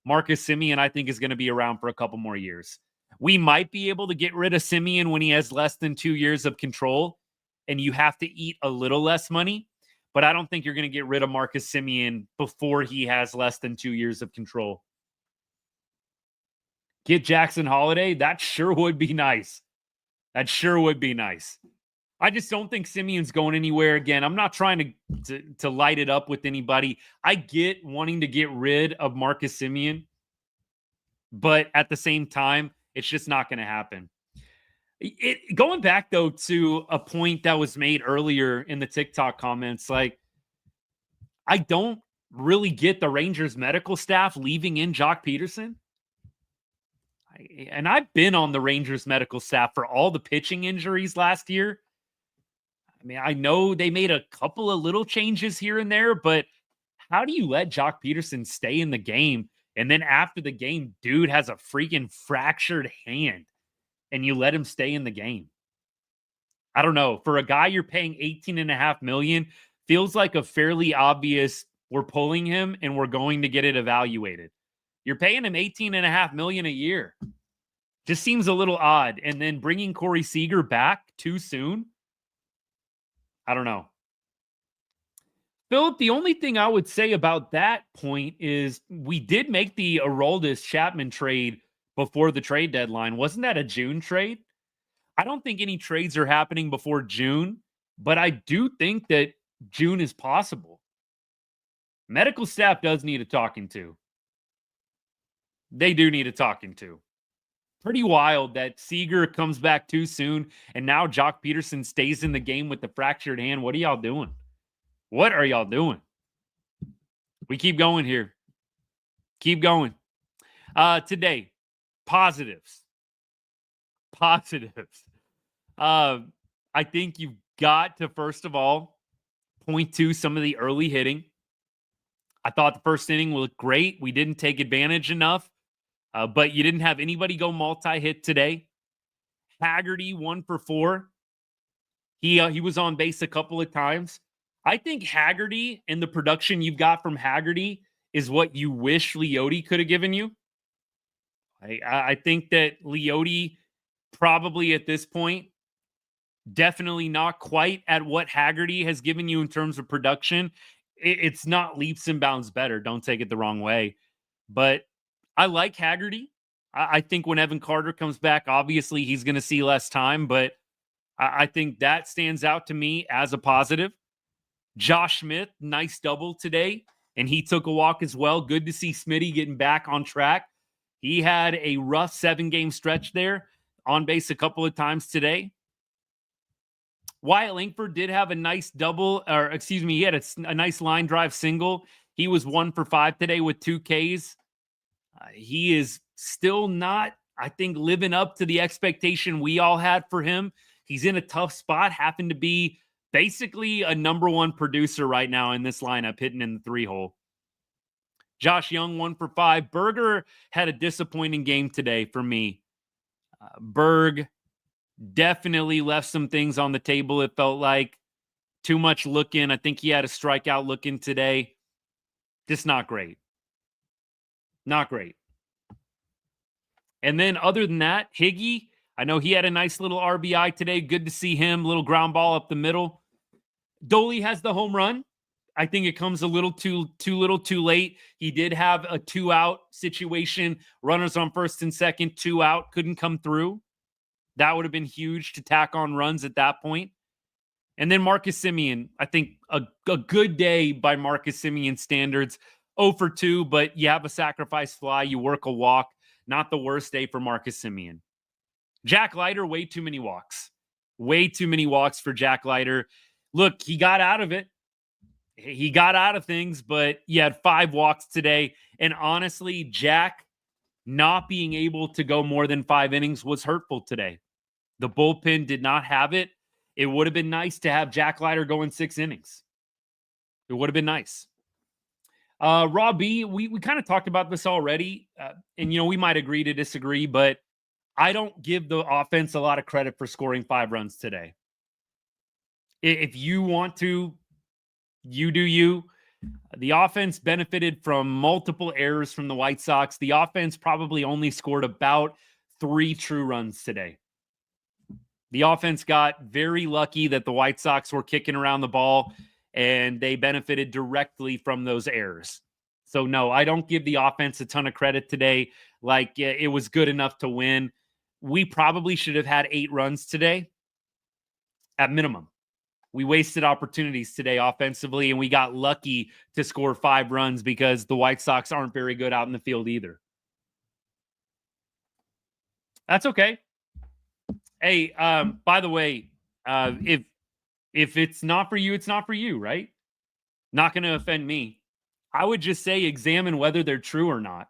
Speaker 2: Marcus Semien, I think, is going to be around for a couple more years. We might be able to get rid of Semien when he has less than 2 years of control and you have to eat a little less money. but I don't think you're going to get rid of Marcus Semien before he has less than 2 years of control. Get Jackson Holiday? That sure would be nice. That sure would be nice. I just don't think Simeon's going anywhere again. I'm not trying to light it up with anybody. I get wanting to get rid of Marcus Semien, but at the same time, it's just not going to happen. Going back, though, to a point that was made earlier in the TikTok comments, like, I don't really get the Rangers medical staff leaving in Jock Peterson. And I've been on the Rangers medical staff for all the pitching injuries last year. I mean, I know they made a couple of little changes here and there, but how do you let Jock Peterson stay in the game? And then after the game, dude has a freaking fractured hand and you let him stay in the game. I don't know. For a guy you're paying $18.5 million, feels like a fairly obvious, we're pulling him and we're going to get it evaluated. You're paying him $18.5 million a year. Just seems a little odd. And then bringing Corey Seager back too soon. I don't know. Philip, the only thing I would say about that point is we did make the Aroldis Chapman trade before the trade deadline. Wasn't that a June trade? I don't think any trades are happening before June, but I do think that June is possible. Medical staff does need a talking to. They do need a talking to. Pretty wild that Seager comes back too soon, and now Jock Peterson stays in the game with the fractured hand. What are y'all doing? What are y'all doing? We keep going here. Keep going. Today, positives. Positives. I think you've got to, first of all, point to some of the early hitting. I thought the first inning looked great. We didn't take advantage enough. But you didn't have anybody go multi-hit today. Haggerty 1 for 4. He was on base a couple of times. I think Haggerty and the production you've got from Haggerty is what you wish Leote could have given you. I think that Leote probably at this point, definitely not quite at what Haggerty has given you in terms of production. It's not leaps and bounds better. Don't take it the wrong way. But I like Haggerty. I think when Evan Carter comes back, obviously he's going to see less time, but I think that stands out to me as a positive. Josh Smith, nice double today, and he took a walk as well. Good to see Smitty getting back on track. He had a rough 7-game stretch there, on base a couple of times today. Wyatt Langford did have a nice double, he had a nice line drive single. He was 1 for 5 today with 2 Ks. He is still not, I think, living up to the expectation we all had for him. He's in a tough spot, happened to be basically a number 1 producer right now in this lineup, hitting in the 3-hole. Josh Young, 1 for 5. Berger had a disappointing game today for me. Berg definitely left some things on the table, it felt like. Too much looking. I think he had a strikeout looking today. Just not great. Not great. And then other than that, Higgy, I know he had a nice little RBI today. Good to see him. Little ground ball up the middle. Doley has the home run. I think it comes a little too late. He did have a 2-out situation. Runners on first and second, 2 out. Couldn't come through. That would have been huge to tack on runs at that point. And then Marcus Semien, I think a good day by Marcus Semien standards. 0 for 2, but you have a sacrifice fly, you work a walk. Not the worst day for Marcus Semien. Jack Leiter, way too many walks. Way too many walks for Jack Leiter. Look, he got out of it. He got out of things, but he had 5 walks today. And honestly, Jack not being able to go more than 5 innings was hurtful today. The bullpen did not have it. It would have been nice to have Jack Leiter go in 6 innings. It would have been nice. Raw B, we kind of talked about this already, and, we might agree to disagree, but I don't give the offense a lot of credit for scoring 5 runs today. If you want to, you do you. The offense benefited from multiple errors from the White Sox. The offense probably only scored about 3 true runs today. The offense got very lucky that the White Sox were kicking around the ball, and they benefited directly from those errors. So, no, I don't give the offense a ton of credit today. Like, it was good enough to win. We probably should have had 8 runs today at minimum. We wasted opportunities today offensively, and we got lucky to score 5 runs because the White Sox aren't very good out in the field either. That's okay. Hey, by the way, if it's not for you, it's not for you, right? Not going to offend me. I would just say examine whether they're true or not.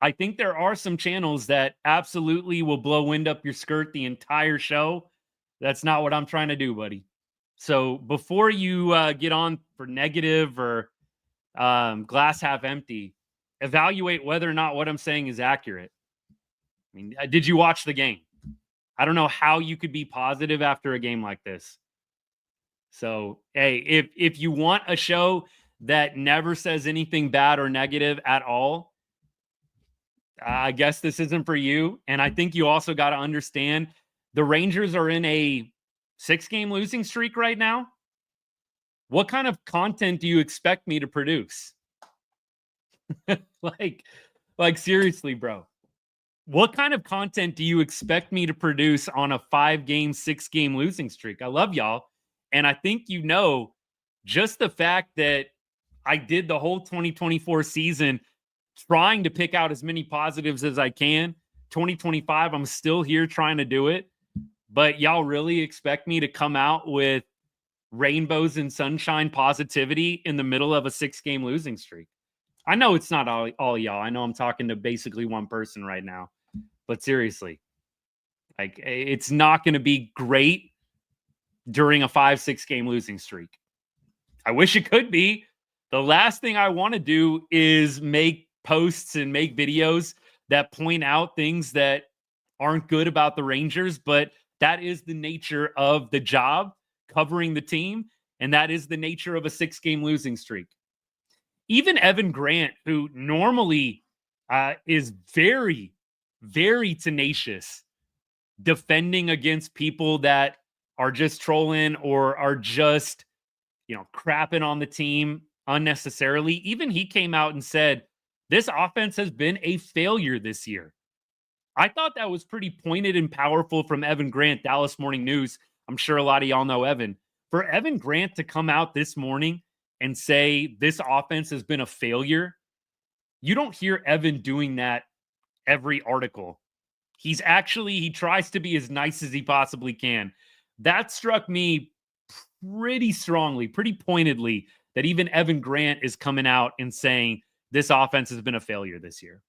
Speaker 2: I think there are some channels that absolutely will blow wind up your skirt the entire show. That's not what I'm trying to do, buddy. So before you get on for negative or glass half empty, evaluate whether or not what I'm saying is accurate. I mean, did you watch the game? I don't know how you could be positive after a game like this. So, hey, if you want a show that never says anything bad or negative at all, I guess this isn't for you. And I think you also got to understand the Rangers are in a 6-game losing streak right now. What kind of content do you expect me to produce? like seriously, bro. What kind of content do you expect me to produce on a 5-game, 6-game losing streak? I love y'all. And I think just the fact that I did the whole 2024 season trying to pick out as many positives as I can. 2025, I'm still here trying to do it. But y'all really expect me to come out with rainbows and sunshine positivity in the middle of a 6-game losing streak? I know it's not all y'all. I know I'm talking to basically one person right now. But seriously, like, it's not going to be great during a 5-6 game losing streak. I wish it could be. The last thing I want to do is make posts and make videos that point out things that aren't good about the Rangers, but that is the nature of the job, covering the team, and that is the nature of a 6-game losing streak. Even Evan Grant, who normally is very, very tenacious defending against people that are just trolling or are just, crapping on the team unnecessarily, even he came out and said, this offense has been a failure this year. I thought that was pretty pointed and powerful from Evan Grant, Dallas Morning News. I'm sure a lot of y'all know Evan. For Evan Grant to come out this morning and say this offense has been a failure, you don't hear Evan doing that every article. He tries to be as nice as he possibly can. That struck me pretty strongly, pretty pointedly, that even Evan Grant is coming out and saying this offense has been a failure this year.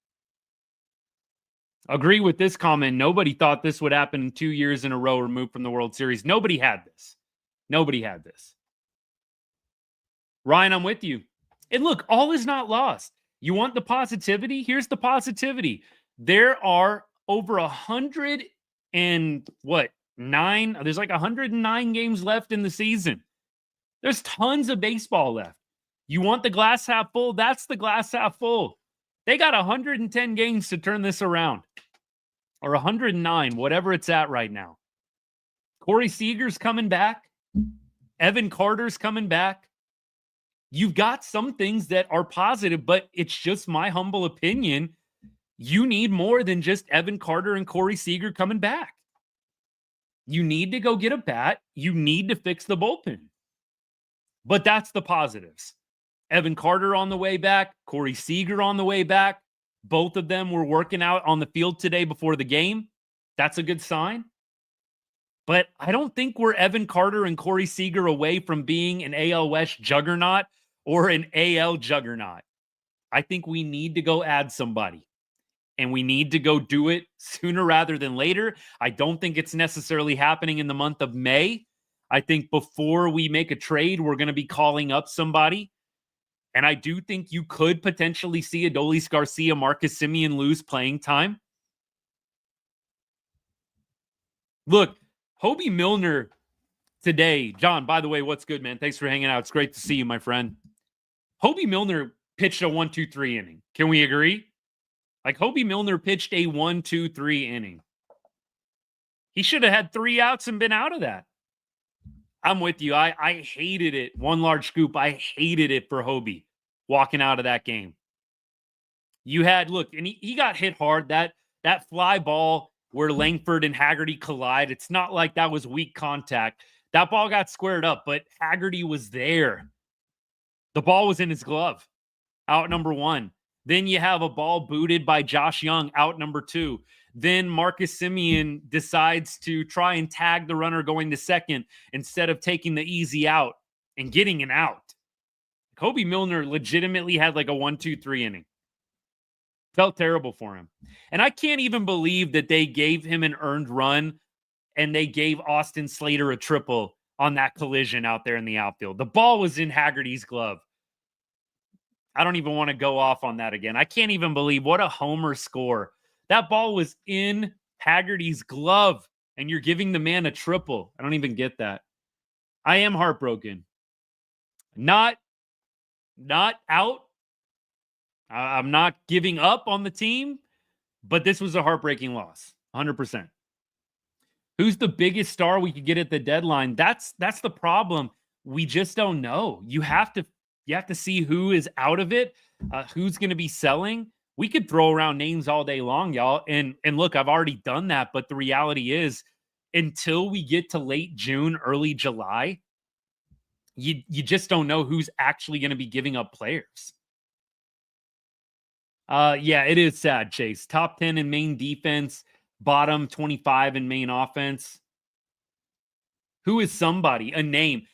Speaker 2: Agree with this comment. Nobody thought this would happen in 2 years in a row removed from the World Series. Nobody had this. Ryan, I'm with you. And look, all is not lost. You want the positivity? Here's the positivity. There are over 109. There's like 109 games left in the season. There's tons of baseball left. You want the glass half full? That's the glass half full. They got 110 games to turn this around. Or 109, whatever it's at right now. Corey Seager's coming back. Evan Carter's coming back. You've got some things that are positive, but it's just my humble opinion. You need more than just Evan Carter and Corey Seager coming back. You need to go get a bat. You need to fix the bullpen. But that's the positives. Evan Carter on the way back, Corey Seager on the way back. Both of them were working out on the field today before the game. That's a good sign. But I don't think we're Evan Carter and Corey Seager away from being an AL West juggernaut or an AL juggernaut. I think we need to go add somebody. And we need to go do it sooner rather than later. I don't think it's necessarily happening in the month of May. I think before we make a trade, we're going to be calling up somebody. And I do think you could potentially see Adolis Garcia, Marcus Semien lose playing time. Look, Hobie Milner today. John, by the way, what's good, man? Thanks for hanging out. It's great to see you, my friend. Hobie Milner pitched a 1-2-3 inning. Can we agree? Like, Hobie Milner pitched a 1-2-3 inning. He should have had 3 outs and been out of that. I'm with you. I hated it. One large scoop. I hated it for Hobie walking out of that game. You had, look, and he got hit hard. That fly ball where Langford and Haggerty collide, it's not like that was weak contact. That ball got squared up, but Haggerty was there. The ball was in his glove. Out number one. Then you have a ball booted by Josh Young, out number two. Then Marcus Semien decides to try and tag the runner going to second instead of taking the easy out and getting an out. Kobe Milner legitimately had like a 1-2-3 inning. Felt terrible for him. And I can't even believe that they gave him an earned run and they gave Austin Slater a triple on that collision out there in the outfield. The ball was in Haggerty's glove. I don't even want to go off on that again. I can't even believe what a homer score. That ball was in Haggerty's glove, and you're giving the man a triple. I don't even get that. I am heartbroken. Not out. I'm not giving up on the team, but this was a heartbreaking loss, 100%. Who's the biggest star we could get at the deadline? That's the problem. We just don't know. You have to see who is out of it, who's going to be selling. We could throw around names all day long, y'all. And look, I've already done that, but the reality is until we get to late June, early July, you just don't know who's actually going to be giving up players. Yeah, it is sad, Chase. Top 10 in main defense, bottom 25 in main offense. Who is somebody? A name.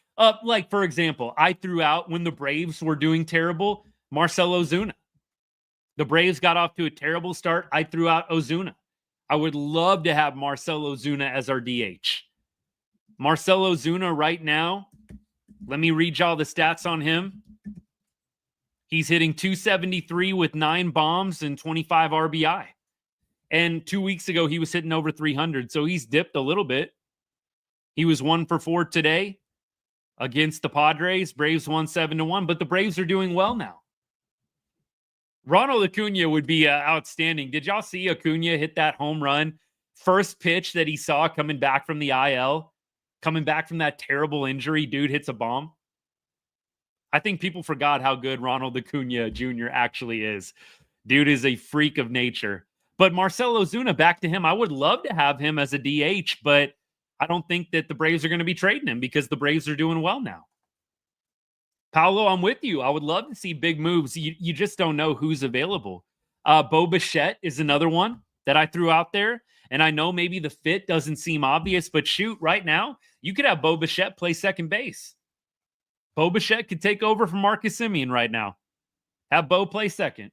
Speaker 2: Like, for example, I threw out when the Braves were doing terrible, Marcell Ozuna. The Braves got off to a terrible start. I threw out Ozuna. I would love to have Marcell Ozuna as our DH. Marcell Ozuna right now, let me read y'all the stats on him. He's hitting 273 with 9 bombs and 25 RBI. And 2 weeks ago, he was hitting over 300. So he's dipped a little bit. He was 1 for 4 today against the Padres. Braves won 7-1, but the Braves are doing well now. Ronald Acuna would be outstanding. Did y'all see Acuna hit that home run? First pitch that he saw coming back from the IL, coming back from that terrible injury, dude hits a bomb. I think people forgot how good Ronald Acuna Jr. actually is. Dude is a freak of nature. But Marcell Ozuna, back to him. I would love to have him as a DH, but I don't think that the Braves are going to be trading him because the Braves are doing well now. Paolo, I'm with you. I would love to see big moves. You just don't know who's available. Bo Bichette is another one that I threw out there. And I know maybe the fit doesn't seem obvious, but shoot, right now, you could have Bo Bichette play second base. Bo Bichette could take over from Marcus Semien right now. Have Bo play second.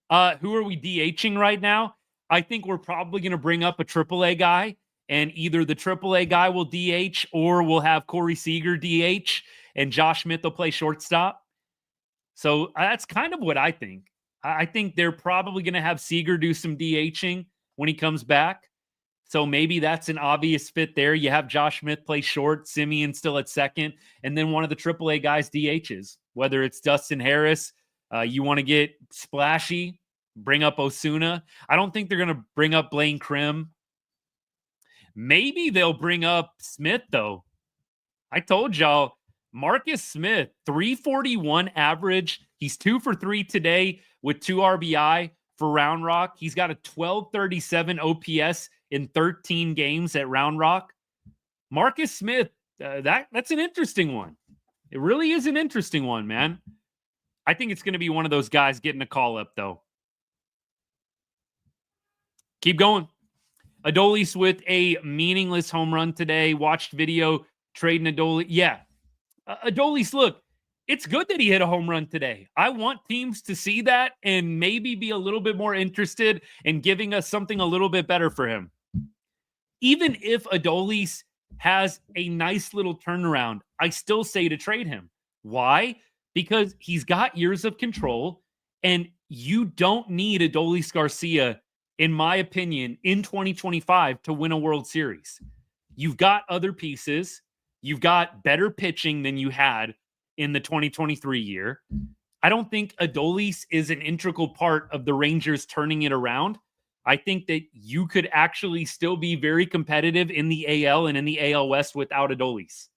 Speaker 2: Who are we DHing right now? I think we're probably going to bring up a AAA guy, and either the AAA guy will DH or we'll have Corey Seager DH, and Josh Smith will play shortstop. So that's kind of what I think. I think they're probably going to have Seager do some DHing when he comes back. So maybe that's an obvious fit there. You have Josh Smith play short, Semien still at second, and then one of the AAA guys DHs, whether it's Dustin Harris, you want to get splashy, bring up Osuna. I don't think they're going to bring up Blaine Krim. Maybe they'll bring up Smith, though. I told y'all, Marcus Smith, 341 average. He's 2 for 3 today with 2 RBI for Round Rock. He's got a 1237 OPS in 13 games at Round Rock. Marcus Smith, that's an interesting one. It really is an interesting one, man. I think it's going to be one of those guys getting a call up, though. Keep going. Adolis with a meaningless home run today. Watched video trading Adolis. Yeah. Adolis, look, it's good that he hit a home run today. I want teams to see that and maybe be a little bit more interested in giving us something a little bit better for him. Even if Adolis has a nice little turnaround, I still say to trade him. Why? Because he's got years of control, and you don't need Adolis Garcia, in my opinion, in 2025 to win a World Series. You've got other pieces. You've got better pitching than you had in the 2023 year. I don't think Adolis is an integral part of the Rangers turning it around. I think that you could actually still be very competitive in the AL and in the AL West without Adolis.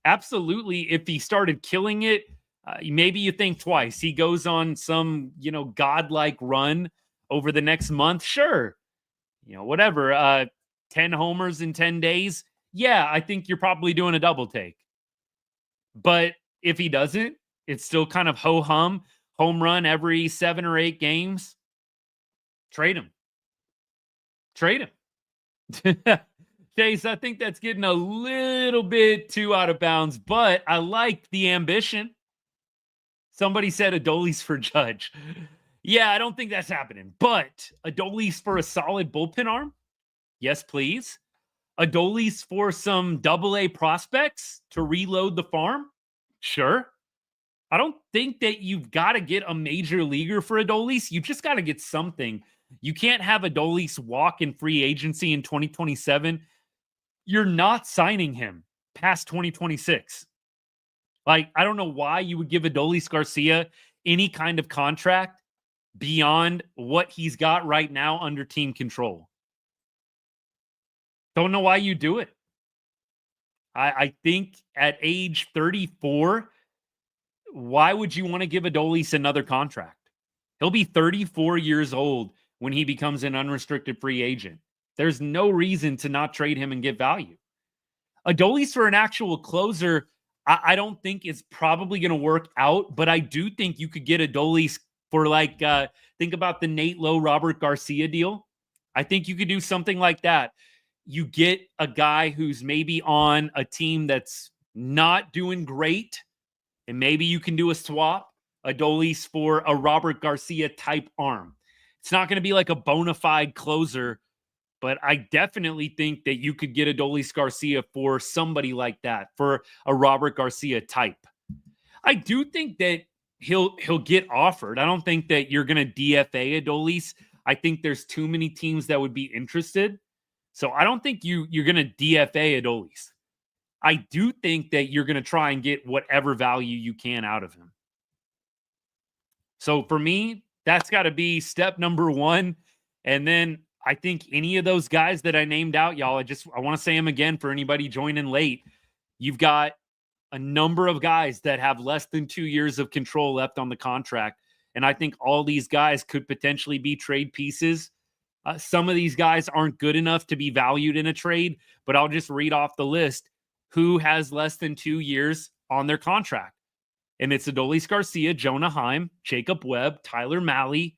Speaker 2: Absolutely. If he started killing it, maybe you think twice. He goes on some, godlike run over the next month. Sure. Whatever. 10 homers in 10 days. Yeah, I think you're probably doing a double take. But if he doesn't, it's still kind of ho-hum, home run every 7 or 8 games. Trade him. Chase, I think that's getting a little bit too out of bounds, but I like the ambition. Somebody said Adolis for Judge. Yeah, I don't think that's happening, but Adolis for a solid bullpen arm? Yes, please. Adolis for some AA prospects to reload the farm? Sure. I don't think that you've got to get a major leaguer for Adolis. You just got to get something. You can't have Adolis walk in free agency in 2027. You're not signing him past 2026. Like, I don't know why you would give Adolis Garcia any kind of contract beyond what he's got right now under team control. Don't know why you do it. I think at age 34, why would you want to give Adolis another contract? He'll be 34 years old when he becomes an unrestricted free agent. There's no reason to not trade him and get value. Adolis for an actual closer, I don't think is probably going to work out, but I do think you could get Adolis for think about the Nate Lowe, Robert Garcia deal. I think you could do something like that. You get a guy who's maybe on a team that's not doing great, and maybe you can do a swap, Adolis for a Robert Garcia type arm. It's not going to be like a bona fide closer, but I definitely think that you could get Adolis Garcia for somebody like that, for a Robert Garcia type. I do think that he'll get offered. I don't think that you're going to DFA Adolis. I think there's too many teams that would be interested. So I don't think you're going to DFA Adolis. I do think that you're going to try and get whatever value you can out of him. So for me, that's got to be step number one. And then I think any of those guys that I named out, y'all, I want to say them again for anybody joining late. You've got a number of guys that have less than 2 years of control left on the contract. And I think all these guys could potentially be trade pieces. Some of these guys aren't good enough to be valued in a trade, but I'll just read off the list who has less than 2 years on their contract. And it's Adolis Garcia, Jonah Heim, Jacob Webb, Tyler Mahle,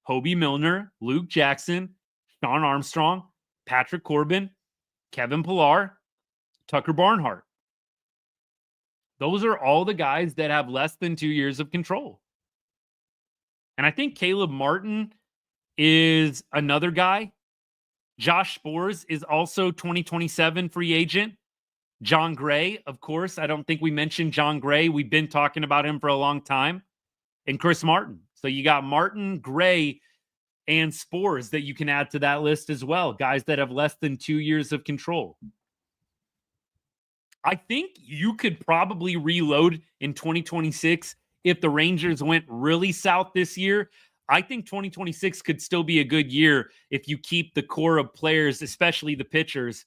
Speaker 2: Hobie Milner, Luke Jackson, Sean Armstrong, Patrick Corbin, Kevin Pillar, Tucker Barnhart. Those are all the guys that have less than 2 years of control. And I think Caleb Martin is another guy. Josh Spores is also 2027 free agent. John Gray, of course. I don't think we mentioned John Gray. We've been talking about him for a long time. And Chris Martin. So you got Martin, Gray, and Spores that you can add to that list as well. Guys that have less than 2 years of control. I think you could probably reload in 2026 if the Rangers went really south this year. I think 2026 could still be a good year if you keep the core of players, especially the pitchers.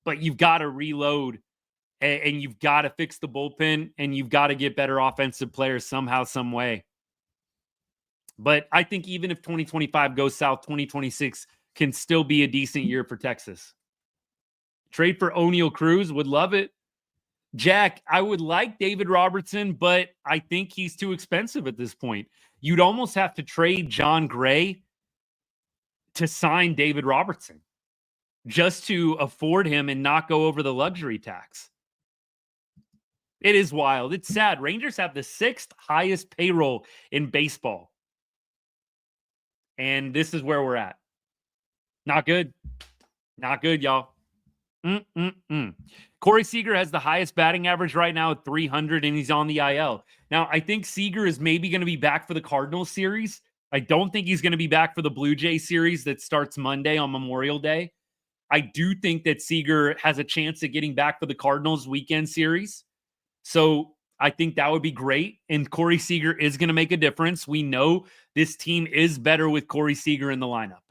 Speaker 2: But you've got to reload and you've got to fix the bullpen and you've got to get better offensive players somehow, some way. But I think even if 2025 goes south, 2026 can still be a decent year for Texas. Trade for O'Neal Cruz, would love it. Jack, I would like David Robertson, but I think he's too expensive at this point. You'd almost have to trade John Gray to sign David Robertson just to afford him and not go over the luxury tax. It is wild. It's sad. Rangers have the 6th highest payroll in baseball. And this is where we're at. Not good. Not good, y'all. Corey Seager has the highest batting average right now at 300, and he's on the IL. Now, I think Seager is maybe going to be back for the Cardinals series. I don't think he's going to be back for the Blue Jay series that starts Monday on Memorial Day. I do think that Seager has a chance at getting back for the Cardinals weekend series. So I think that would be great. And Corey Seager is going to make a difference. We know this team is better with Corey Seager in the lineup.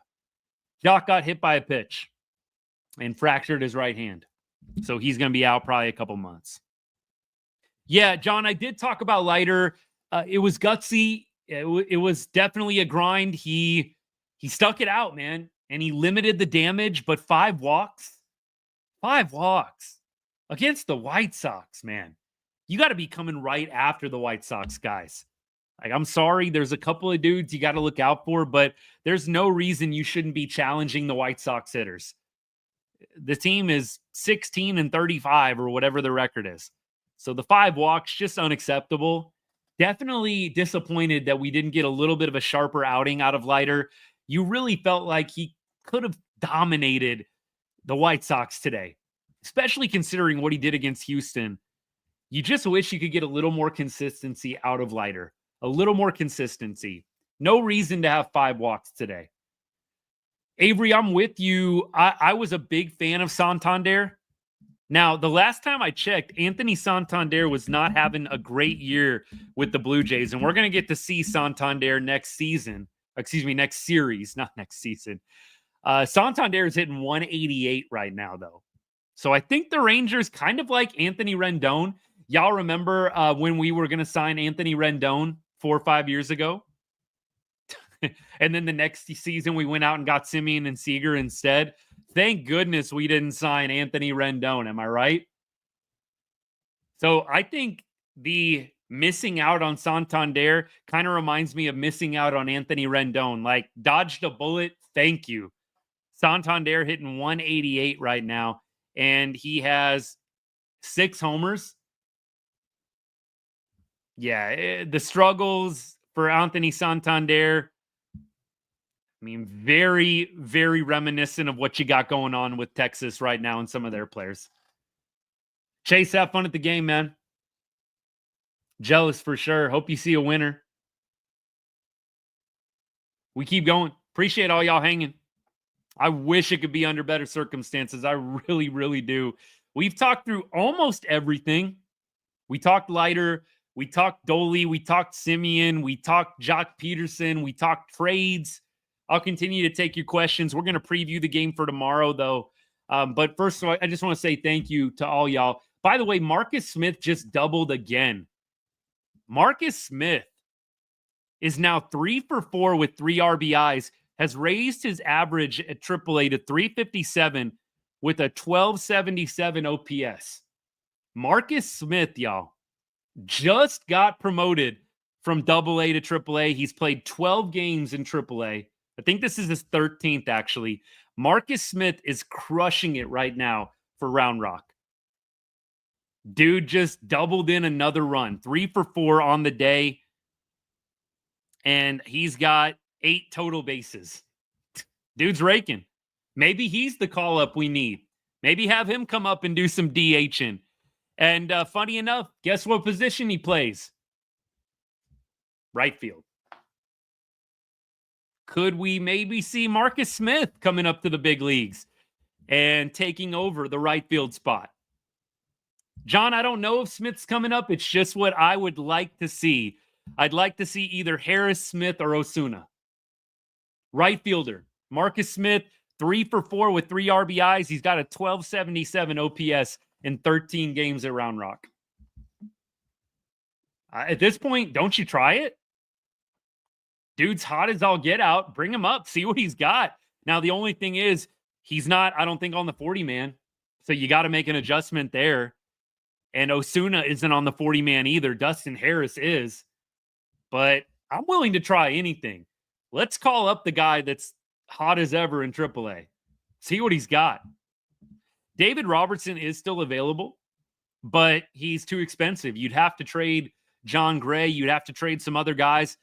Speaker 2: Jock got hit by a pitch and fractured his right hand. So he's going to be out probably a couple months. Yeah, John, I did talk about Leiter. It was gutsy. It was definitely a grind. He stuck it out, man. And he limited the damage, but 5 walks against the White Sox, man. You got to be coming right after the White Sox guys. Like, I'm sorry, there's a couple of dudes you got to look out for, but there's no reason you shouldn't be challenging the White Sox hitters. The team is 16-35 or whatever the record is. So the 5 walks, just unacceptable. Definitely disappointed that we didn't get a little bit of a sharper outing out of Leiter. You really felt like he could have dominated the White Sox today, especially considering what he did against Houston. You just wish you could get a little more consistency out of Leiter. A little more consistency. No reason to have 5 walks today. Avery, I'm with you. I was a big fan of Santander. Now, the last time I checked, Anthony Santander was not having a great year with the Blue Jays, and we're going to get to see Santander next season. Excuse me, next series, not next season. Santander is hitting 188 right now, though. So I think the Rangers kind of like Anthony Rendon. Y'all remember when we were going to sign Anthony Rendon 4 or 5 years ago? And then the next season we went out and got Semien and Seager instead. Thank goodness we didn't sign Anthony Rendon. Am I right? So I think the missing out on Santander kind of reminds me of missing out on Anthony Rendon. Like, dodged a bullet. Thank you. Santander hitting 188 right now, and he has 6 homers. Yeah, the struggles for Anthony Santander, I mean, very, very reminiscent of what you got going on with Texas right now and some of their players. Chase, have fun at the game, man. Jealous for sure. Hope you see a winner. We keep going. Appreciate all y'all hanging. I wish it could be under better circumstances. I really, really do. We've talked through almost everything. We talked Leiter. We talked Doley. We talked Semien. We talked Jock Peterson. We talked trades. I'll continue to take your questions. We're going to preview the game for tomorrow, though. But first of all, I just want to say thank you to all y'all. By the way, Marcus Smith just doubled again. Marcus Smith is now 3 for 4 with 3 RBIs, has raised his average at AAA to 357 with a 1277 OPS. Marcus Smith, y'all, just got promoted from AA to AAA. He's played 12 games in AAA. I think this is his 13th, actually. Marcus Smith is crushing it right now for Round Rock. Dude just doubled in another run. 3 for 4 on the day. And he's got 8 total bases. Dude's raking. Maybe he's the call-up we need. Maybe have him come up and do some DHing. And funny enough, guess what position he plays? Right field. Could we maybe see Marcus Smith coming up to the big leagues and taking over the right field spot? John, I don't know if Smith's coming up. It's just what I would like to see. I'd like to see either Harris, Smith, or Osuna. Right fielder. Marcus Smith, 3 for 4 with 3 RBIs. He's got a 1277 OPS in 13 games at Round Rock. At this point, don't you try it? Dude's hot as all get out. Bring him up. See what he's got. Now, the only thing is, he's not, I don't think, on the 40-man. So you got to make an adjustment there. And Osuna isn't on the 40-man either. Dustin Harris is. But I'm willing to try anything. Let's call up the guy that's hot as ever in AAA. See what he's got. David Robertson is still available, but he's too expensive. You'd have to trade John Gray. You'd have to trade some other guys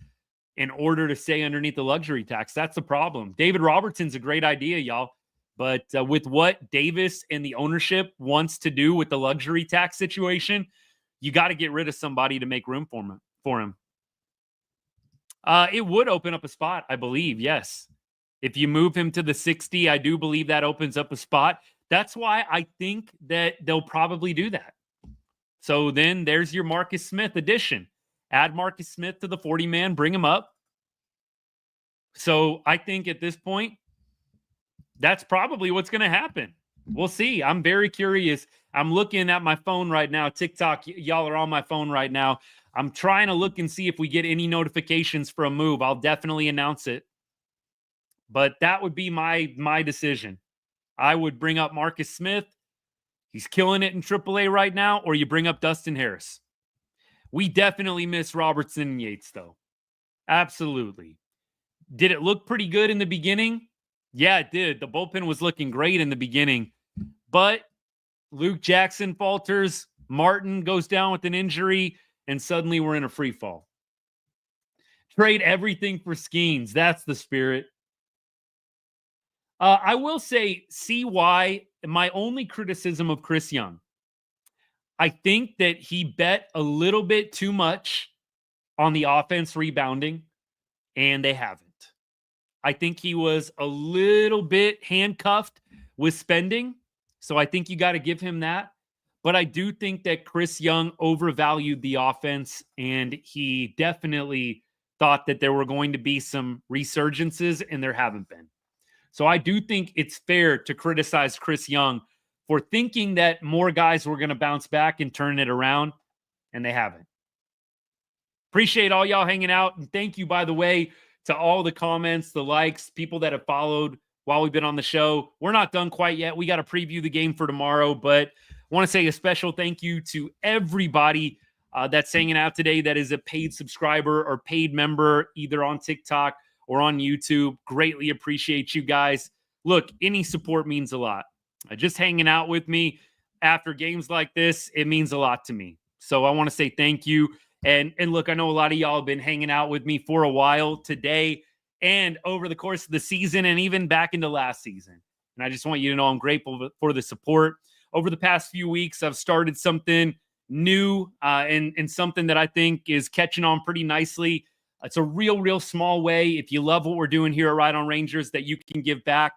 Speaker 2: in order to stay underneath the luxury tax. That's the problem. David Robertson's a great idea, y'all. But with what Davis and the ownership wants to do with the luxury tax situation, you got to get rid of somebody to make room for him. It would open up a spot, I believe, yes. If you move him to the 60, I do believe that opens up a spot. That's why I think that they'll probably do that. So then there's your Marcus Smith addition. Add Marcus Smith to the 40-man, bring him up. So I think at this point, that's probably what's going to happen. We'll see. I'm very curious. I'm looking at my phone right now. TikTok, y'all are on my phone right now. I'm trying to look and see if we get any notifications for a move. I'll definitely announce it. But that would be my decision. I would bring up Marcus Smith. He's killing it in AAA right now, or you bring up Dustin Harris. We definitely miss Robertson and Yates, though. Absolutely. Did it look pretty good in the beginning? Yeah, it did. The bullpen was looking great in the beginning. But Luke Jackson falters, Martin goes down with an injury, and suddenly we're in a free fall. Trade everything for Skeens. That's the spirit. I will say, see why my only criticism of Chris Young. I think that he bet a little bit too much on the offense rebounding, and they haven't. I think he was a little bit handcuffed with spending, so I think you got to give him that. But I do think that Chris Young overvalued the offense, and he definitely thought that there were going to be some resurgences, and there haven't been. So I do think it's fair to criticize Chris Young for thinking that more guys were going to bounce back and turn it around, and they haven't. Appreciate all y'all hanging out, and thank you, by the way, to all the comments, the likes, people that have followed while we've been on the show. We're not done quite yet. We got to preview the game for tomorrow, but I want to say a special thank you to everybody that's hanging out today that is a paid subscriber or paid member, either on TikTok or on YouTube. Greatly appreciate you guys. Look, any support means a lot. Just hanging out with me after games like this, it means a lot to me. So I want to say thank you. And look, I know a lot of y'all have been hanging out with me for a while today and over the course of the season and even back into last season. And I just want you to know I'm grateful for the support. Over the past few weeks, I've started something new and something that I think is catching on pretty nicely. It's a real small way, if you love what we're doing here at Right on Rangers, that you can give back.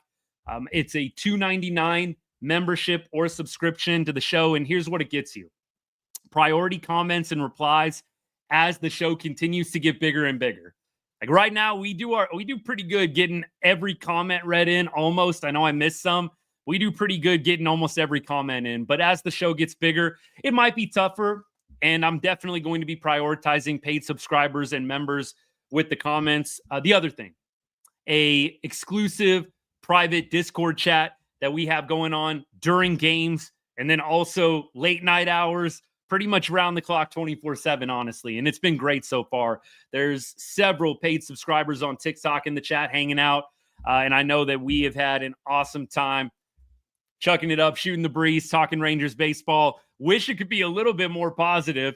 Speaker 2: It's a $2.99 membership or subscription to the show, and here's what it gets you. Priority comments and replies as the show continues to get bigger and bigger. Like right now, we do pretty good getting every comment read in almost. I know I missed some. We do pretty good getting almost every comment in. But as the show gets bigger, it might be tougher. And I'm definitely going to be prioritizing paid subscribers and members with the comments. The other thing, a exclusive private Discord chat that we have going on during games and then also late night hours, pretty much round the clock 24/7, honestly. And it's been great so far. There's several paid subscribers on TikTok in the chat hanging out. And I know that we have had an awesome time chucking it up, shooting the breeze, talking Rangers baseball. Wish it could be a little bit more positive,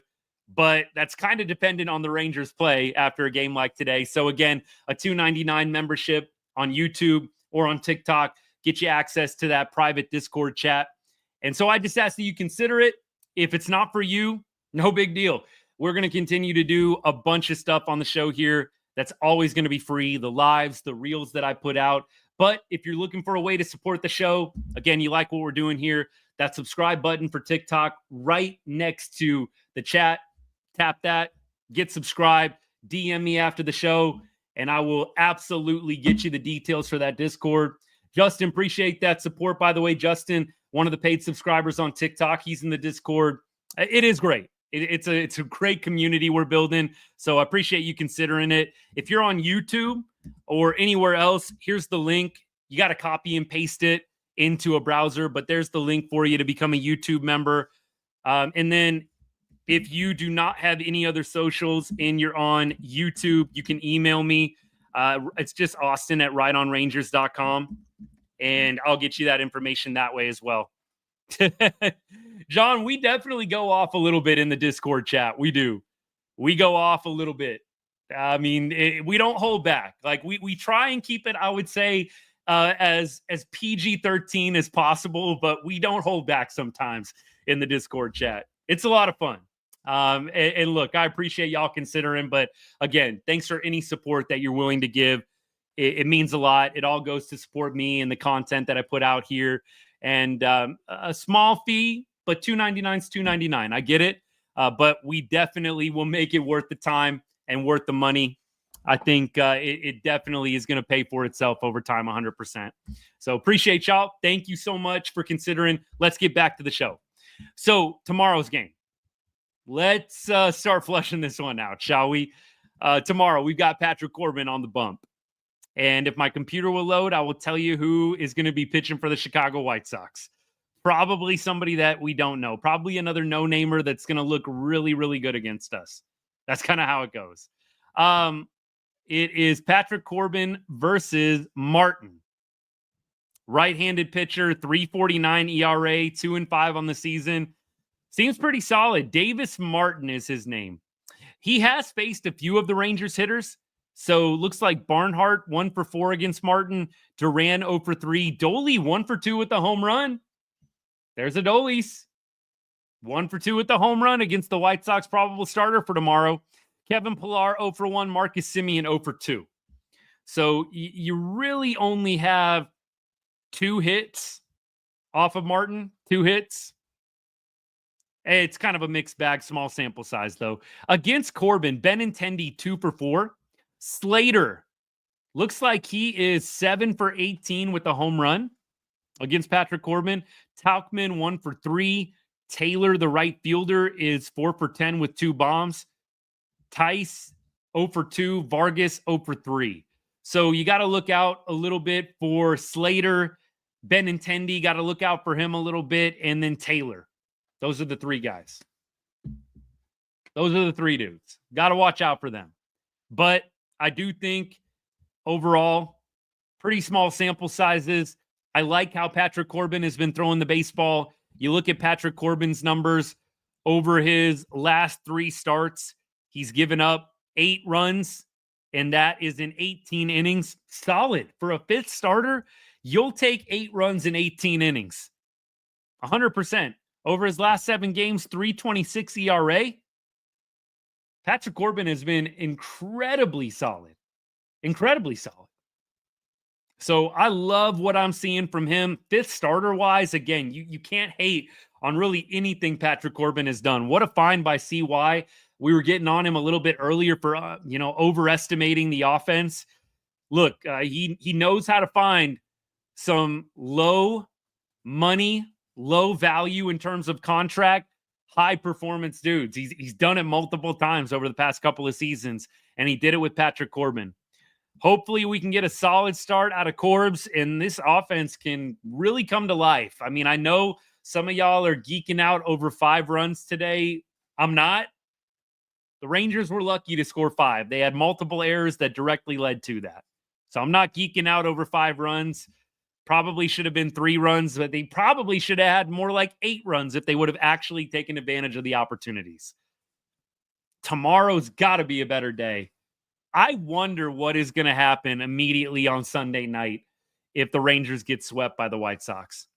Speaker 2: but that's kind of dependent on the Rangers play after a game like today. So again, a $2.99 membership on YouTube or on TikTok get you access to that private Discord chat. And so I just ask that you consider it. If it's not for you, no big deal. We're going to continue to do a bunch of stuff on the show here that's always going to be free. The lives, the reels that I put out. But if you're looking for a way to support the show, again, you like what we're doing here, that subscribe button for TikTok right next to the chat. Tap that, get subscribed, DM me after the show, and I will absolutely get you the details for that Discord. Justin, appreciate that support. By the way, Justin, one of the paid subscribers on TikTok, he's in the Discord. It is great. It's a great community we're building. So I appreciate you considering it. If you're on YouTube or anywhere else, here's the link. You got to copy and paste it into a browser, but there's the link for you to become a YouTube member. And then if you do not have any other socials and you're on YouTube, you can email me. It's just austin@rightonrangers.com. And I'll get you that information that way as well. John, we definitely go off a little bit in the Discord chat. We do. We go off a little bit. I mean, we don't hold back. Like we try and keep it, I would say, as PG-13 as possible, but we don't hold back sometimes in the Discord chat. It's a lot of fun. And look, I appreciate y'all considering, but again, thanks for any support that you're willing to give. It means a lot. It all goes to support me and the content that I put out here. And a small fee but $2.99 is $2.99. I get it. But we definitely will make it worth the time and worth the money. I think it definitely is going to pay for itself over time 100%. So appreciate y'all. Thank you so much for considering. Let's get back to the show. So tomorrow's game. Let's start flushing this one out, shall we? Tomorrow, we've got Patrick Corbin on the bump. And if my computer will load, I will tell you who is going to be pitching for the Chicago White Sox. Probably somebody that we don't know. Probably another no-namer that's going to look really, really good against us. That's kind of how it goes. It is Patrick Corbin versus Martin. Right-handed pitcher, 3.49 ERA, 2-5 on the season. Seems pretty solid. Davis Martin is his name. He has faced a few of the Rangers hitters. So looks like Barnhart 1 for 4 against Martin. Duran 0 for 3. Doley 1 for 2 with the home run. There's a Doleys. 1 for 2 with the home run against the White Sox probable starter for tomorrow. Kevin Pillar 0 for 1. Marcus Semien 0 for 2. So you really only have 2 hits off of Martin. 2 hits. It's kind of a mixed bag, small sample size, though. Against Corbin, Benintendi 2 for 4. Slater looks like he is 7 for 18 with a home run against Patrick Corbin. Tauchman 1 for 3. Taylor, the right fielder, is 4 for 10 with 2 bombs. Tice 0 for 2. Vargas 0 for 3. So you got to look out a little bit for Slater. Benintendi, got to look out for him a little bit. And then Taylor. Those are the 3 guys. Those are the 3 dudes. Got to watch out for them. But I do think overall, pretty small sample sizes. I like how Patrick Corbin has been throwing the baseball. You look at Patrick Corbin's numbers over his last 3 starts. He's given up 8 runs, and that is in 18 innings. Solid. For a 5th starter, you'll take 8 runs in 18 innings. 100%. Over his last 7 games, 3.26 ERA. Patrick Corbin has been incredibly solid. Incredibly solid. So I love what I'm seeing from him. 5th starter-wise, again, you can't hate on really anything Patrick Corbin has done. What a find by CY. We were getting on him a little bit earlier for, overestimating the offense. Look, he knows how to find some low money, low value in terms of contract, high performance dudes. He's done it multiple times over the past couple of seasons, and he did it with Patrick Corbin. Hopefully we can get a solid start out of Corbs, and this offense can really come to life. I mean, I know some of y'all are geeking out over 5 runs today. I'm not. The Rangers were lucky to score 5. They had multiple errors that directly led to that. So I'm not geeking out over 5 runs. Probably should have been 3 runs, but they probably should have had more like 8 runs if they would have actually taken advantage of the opportunities. Tomorrow's got to be a better day. I wonder what is going to happen immediately on Sunday night if the Rangers get swept by the White Sox.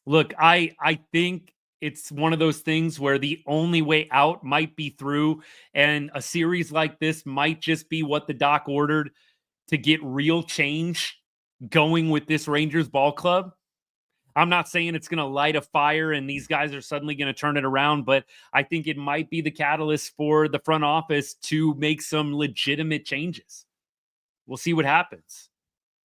Speaker 2: Look, I think it's one of those things where the only way out might be through, and a series like this might just be what the doc ordered to get real change going with this Rangers ball club. I'm not saying it's going to light a fire and these guys are suddenly going to turn it around, but I think it might be the catalyst for the front office to make some legitimate changes. We'll see what happens.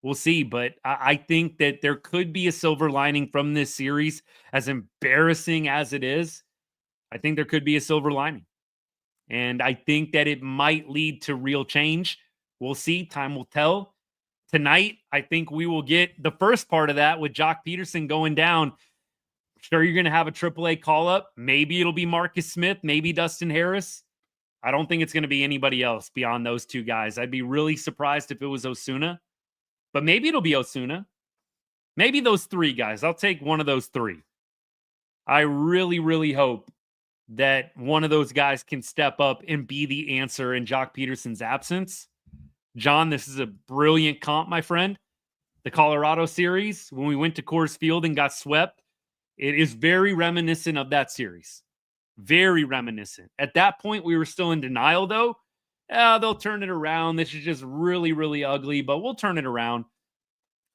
Speaker 2: We'll see, but I think that there could be a silver lining from this series. As embarrassing as it is, I think there could be a silver lining. And I think that it might lead to real change. We'll see. Time will tell. Tonight, I think we will get the first part of that with Jock Peterson going down. Sure, you're going to have a AAA call-up. Maybe it'll be Marcus Smith, maybe Dustin Harris. I don't think it's going to be anybody else beyond those 2 guys. I'd be really surprised if it was Osuna, but maybe it'll be Osuna. Maybe those 3 guys. I'll take one of those 3. I really, really hope that one of those guys can step up and be the answer in Jock Peterson's absence. John, this is a brilliant comp, my friend. The Colorado series, when we went to Coors Field and got swept, it is very reminiscent of that series. Very reminiscent. At that point, we were still in denial, though. They'll turn it around. This is just really, really ugly, but we'll turn it around.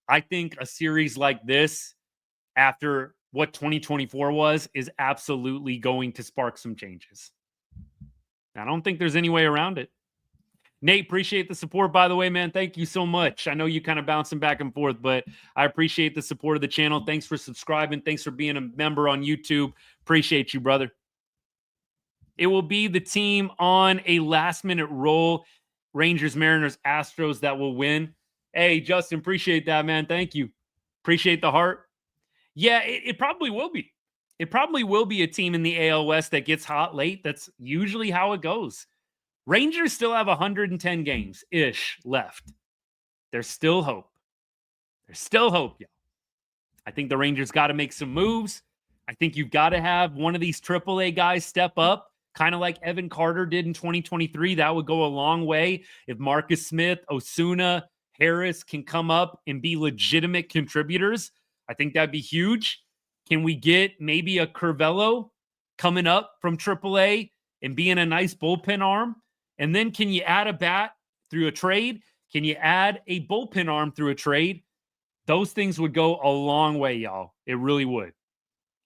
Speaker 2: I think a series like this, after what 2024 was is absolutely going to spark some changes. I don't think there's any way around it. Nate, appreciate the support, by the way, man. Thank you so much. I know you kind of bouncing back and forth, but I appreciate the support of the channel. Thanks for subscribing. Thanks for being a member on YouTube. Appreciate you, brother. It will be the team on a last-minute roll, Rangers, Mariners, Astros, that will win. Hey, Justin, appreciate that, man. Thank you. Appreciate the heart. Yeah, it probably will be. It probably will be a team in the AL West that gets hot late. That's usually how it goes. Rangers still have 110 games-ish left. There's still hope. There's still hope, y'all. I think the Rangers got to make some moves. I think you've got to have one of these AAA guys step up, kind of like Evan Carter did in 2023. That would go a long way. If Marcus Smith, Osuna, Harris can come up and be legitimate contributors, I think that'd be huge. Can we get maybe a Curvelo coming up from AAA and being a nice bullpen arm? And then can you add a bat through a trade? Can you add a bullpen arm through a trade? Those things would go a long way, y'all. It really would.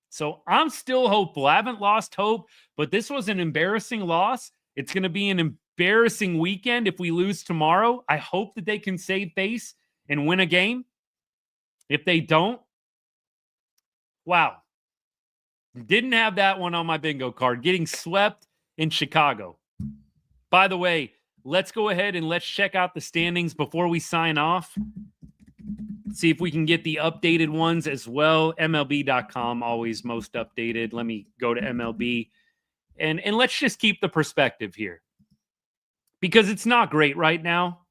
Speaker 2: So I'm still hopeful. I haven't lost hope, but this was an embarrassing loss. It's going to be an embarrassing weekend if we lose tomorrow. I hope that they can save face and win a game. If they don't, wow. Didn't have that one on my bingo card. Getting swept in Chicago. By the way, let's go ahead and let's check out the standings before we sign off. See if we can get the updated ones as well. MLB.com, always most updated. Let me go to MLB. And let's just keep the perspective here. Because it's not great right now,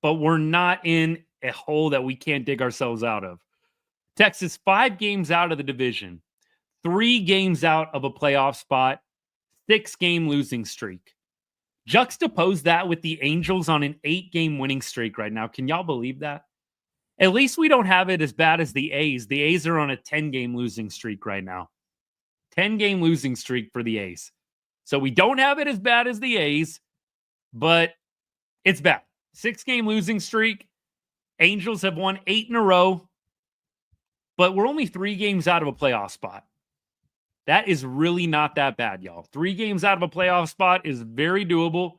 Speaker 2: but we're not in a hole that we can't dig ourselves out of. Texas, 5 games out of the division. 3 games out of a playoff spot. 6-game losing streak. Juxtapose that with the Angels on an 8-game winning streak right now. Can y'all believe that? At least we don't have it as bad as the A's. The A's are on a 10-game losing streak right now. 10-game losing streak for the A's. So we don't have it as bad as the A's, but it's bad. 6-game losing streak. Angels have won 8 in a row, but we're only 3 games out of a playoff spot. That is really not that bad, y'all. 3 games out of a playoff spot is very doable.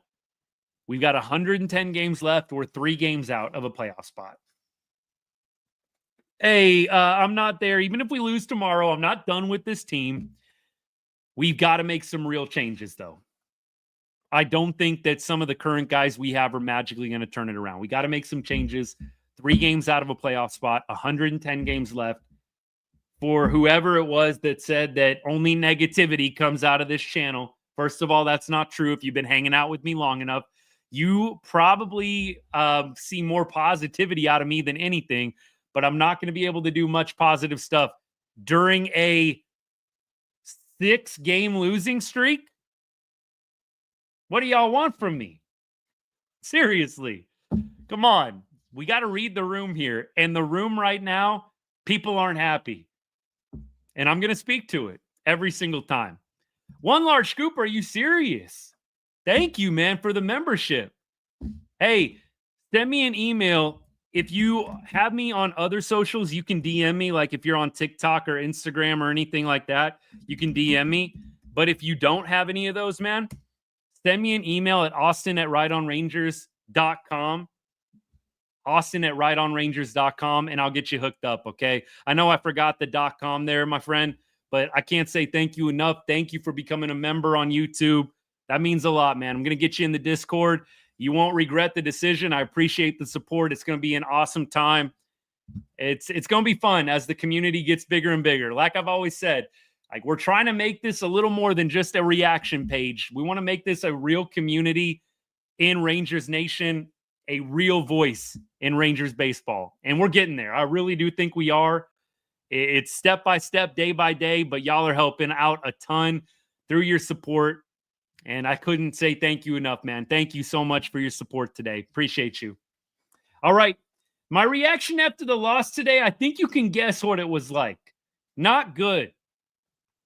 Speaker 2: We've got 110 games left. We're 3 games out of a playoff spot. Hey, I'm not there. Even if we lose tomorrow, I'm not done with this team. We've got to make some real changes, though. I don't think that some of the current guys we have are magically going to turn it around. We got to make some changes. 3 games out of a playoff spot, 110 games left. For whoever it was that said that only negativity comes out of this channel, first of all, that's not true. If you've been hanging out with me long enough, you probably see more positivity out of me than anything, but I'm not going to be able to do much positive stuff during a 6-game losing streak. What do y'all want from me? Seriously, come on. We got to read the room here. And the room right now, people aren't happy. And I'm going to speak to it every single time. One Large Scoop, are you serious? Thank you, man, for the membership. Hey, send me an email. If you have me on other socials, you can DM me. Like if you're on TikTok or Instagram or anything like that, you can DM me. But if you don't have any of those, man, send me an email at austin@rightonrangers.com. Austin@rightonrangers.com, and I'll get you hooked up, okay? I know I forgot the .com there, my friend, but I can't say thank you enough. Thank you for becoming a member on YouTube. That means a lot, man. I'm going to get you in the Discord. You won't regret the decision. I appreciate the support. It's going to be an awesome time. It's going to be fun as the community gets bigger and bigger. Like I've always said, like we're trying to make this a little more than just a reaction page. We want to make this a real community in Rangers Nation, a real voice in Rangers baseball. And we're getting there. I really do think we are. It's step by step, day by day, but y'all are helping out a ton through your support. And I couldn't say thank you enough, man. Thank you so much for your support today. Appreciate you. All right. My reaction after the loss today, I think you can guess what it was like. Not good.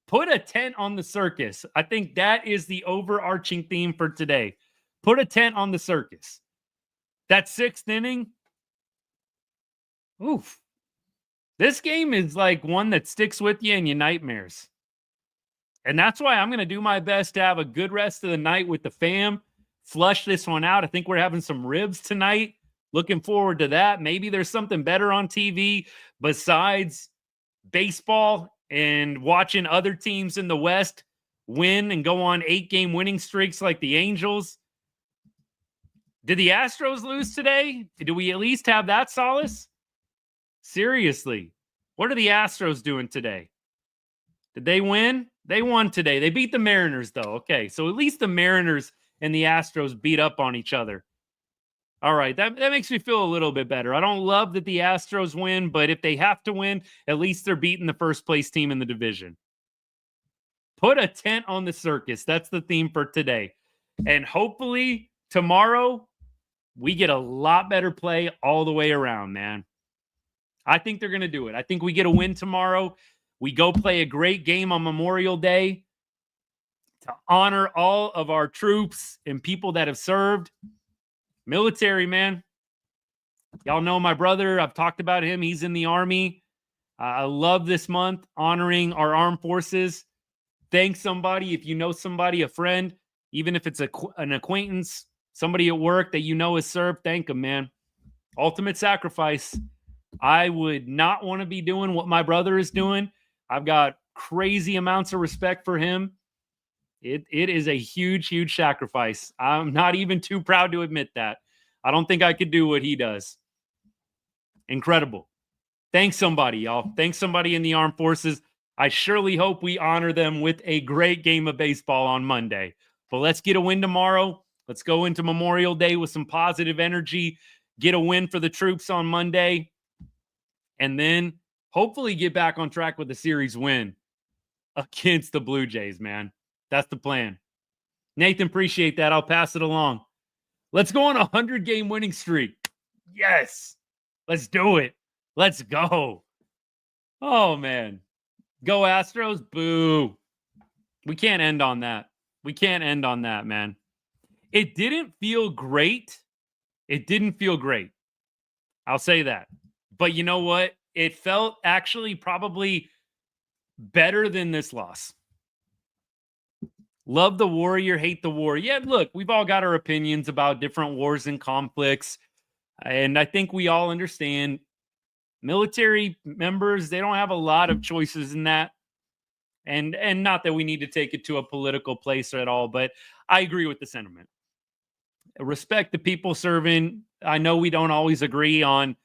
Speaker 2: Put a tent on the circus. I think that is the overarching theme for today. Put a tent on the circus. That 6th inning, oof. This game is like one that sticks with you in your nightmares. And that's why I'm going to do my best to have a good rest of the night with the fam. Flush this one out. I think we're having some ribs tonight. Looking forward to that. Maybe there's something better on TV besides baseball and watching other teams in the West win and go on 8-game winning streaks like the Angels. Did the Astros lose today? Do we at least have that solace? Seriously, what are the Astros doing today? Did they win? They won today. They beat the Mariners, though. Okay, so at least the Mariners and the Astros beat up on each other. All right, that makes me feel a little bit better. I don't love that the Astros win, but if they have to win, at least they're beating the first-place team in the division. Put a tent on the circus. That's the theme for today. And hopefully tomorrow we get a lot better play all the way around, man. I think they're going to do it. I think we get a win tomorrow. We go play a great game on Memorial Day to honor all of our troops and people that have served. Military, man. Y'all know my brother. I've talked about him. He's in the Army. I love this month honoring our armed forces. Thank somebody. If you know somebody, a friend, even if it's an acquaintance, somebody at work that you know has served, thank them, man. Ultimate sacrifice. I would not want to be doing what my brother is doing. I've got crazy amounts of respect for him. It is a huge, huge sacrifice. I'm not even too proud to admit that. I don't think I could do what he does. Incredible. Thanks somebody, y'all. Thanks somebody in the armed forces. I surely hope we honor them with a great game of baseball on Monday. But let's get a win tomorrow. Let's go into Memorial Day with some positive energy. Get a win for the troops on Monday. And then hopefully get back on track with the series win against the Blue Jays, man. That's the plan. Nathan, appreciate that. I'll pass it along. Let's go on a 100-game winning streak. Yes. Let's do it. Let's go. Oh, man. Go Astros. Boo. We can't end on that. We can't end on that, man. It didn't feel great. It didn't feel great. I'll say that. But you know what? It felt actually probably better than this loss. Love the warrior, hate the war. Yeah, look, we've all got our opinions about different wars and conflicts. And I think we all understand military members, they don't have a lot of choices in that. And not that we need to take it to a political place at all, but I agree with the sentiment. Respect the people serving. I know we don't always agree on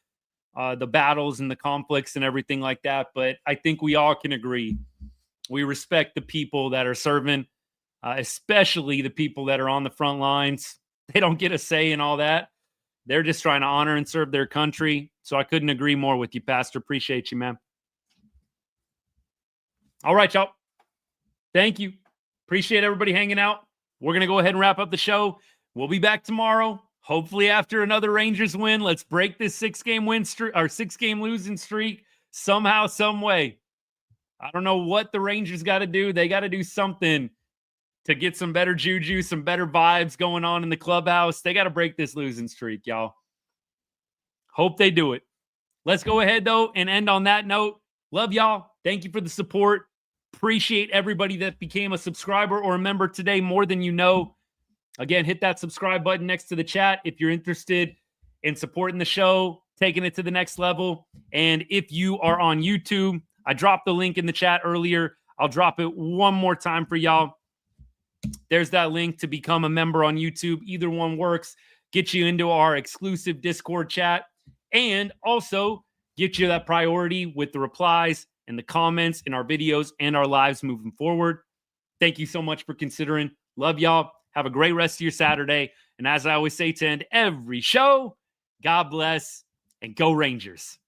Speaker 2: the battles and the conflicts and everything like that, but I think we all can agree. We respect the people that are serving, especially the people that are on the front lines. They don't get a say in all that. They're just trying to honor and serve their country. So I couldn't agree more with you, Pastor. Appreciate you, man. All right, y'all. Thank you. Appreciate everybody hanging out. We're going to go ahead and wrap up the show. We'll be back tomorrow. Hopefully after another Rangers win. Let's break this 6-game win streak or 6-game losing streak somehow, some way. I don't know what the Rangers got to do. They got to do something to get some better juju, some better vibes going on in the clubhouse. They got to break this losing streak, y'all. Hope they do it. Let's go ahead, though, and end on that note. Love y'all. Thank you for the support. Appreciate everybody that became a subscriber or a member today more than you know. Again, hit that subscribe button next to the chat if you're interested in supporting the show, taking it to the next level. And if you are on YouTube, I dropped the link in the chat earlier. I'll drop it one more time for y'all. There's that link to become a member on YouTube. Either one works. Get you into our exclusive Discord chat and also get you that priority with the replies and the comments in our videos and our lives moving forward. Thank you so much for considering. Love y'all. Have a great rest of your Saturday. And as I always say to end every show, God bless and go Rangers.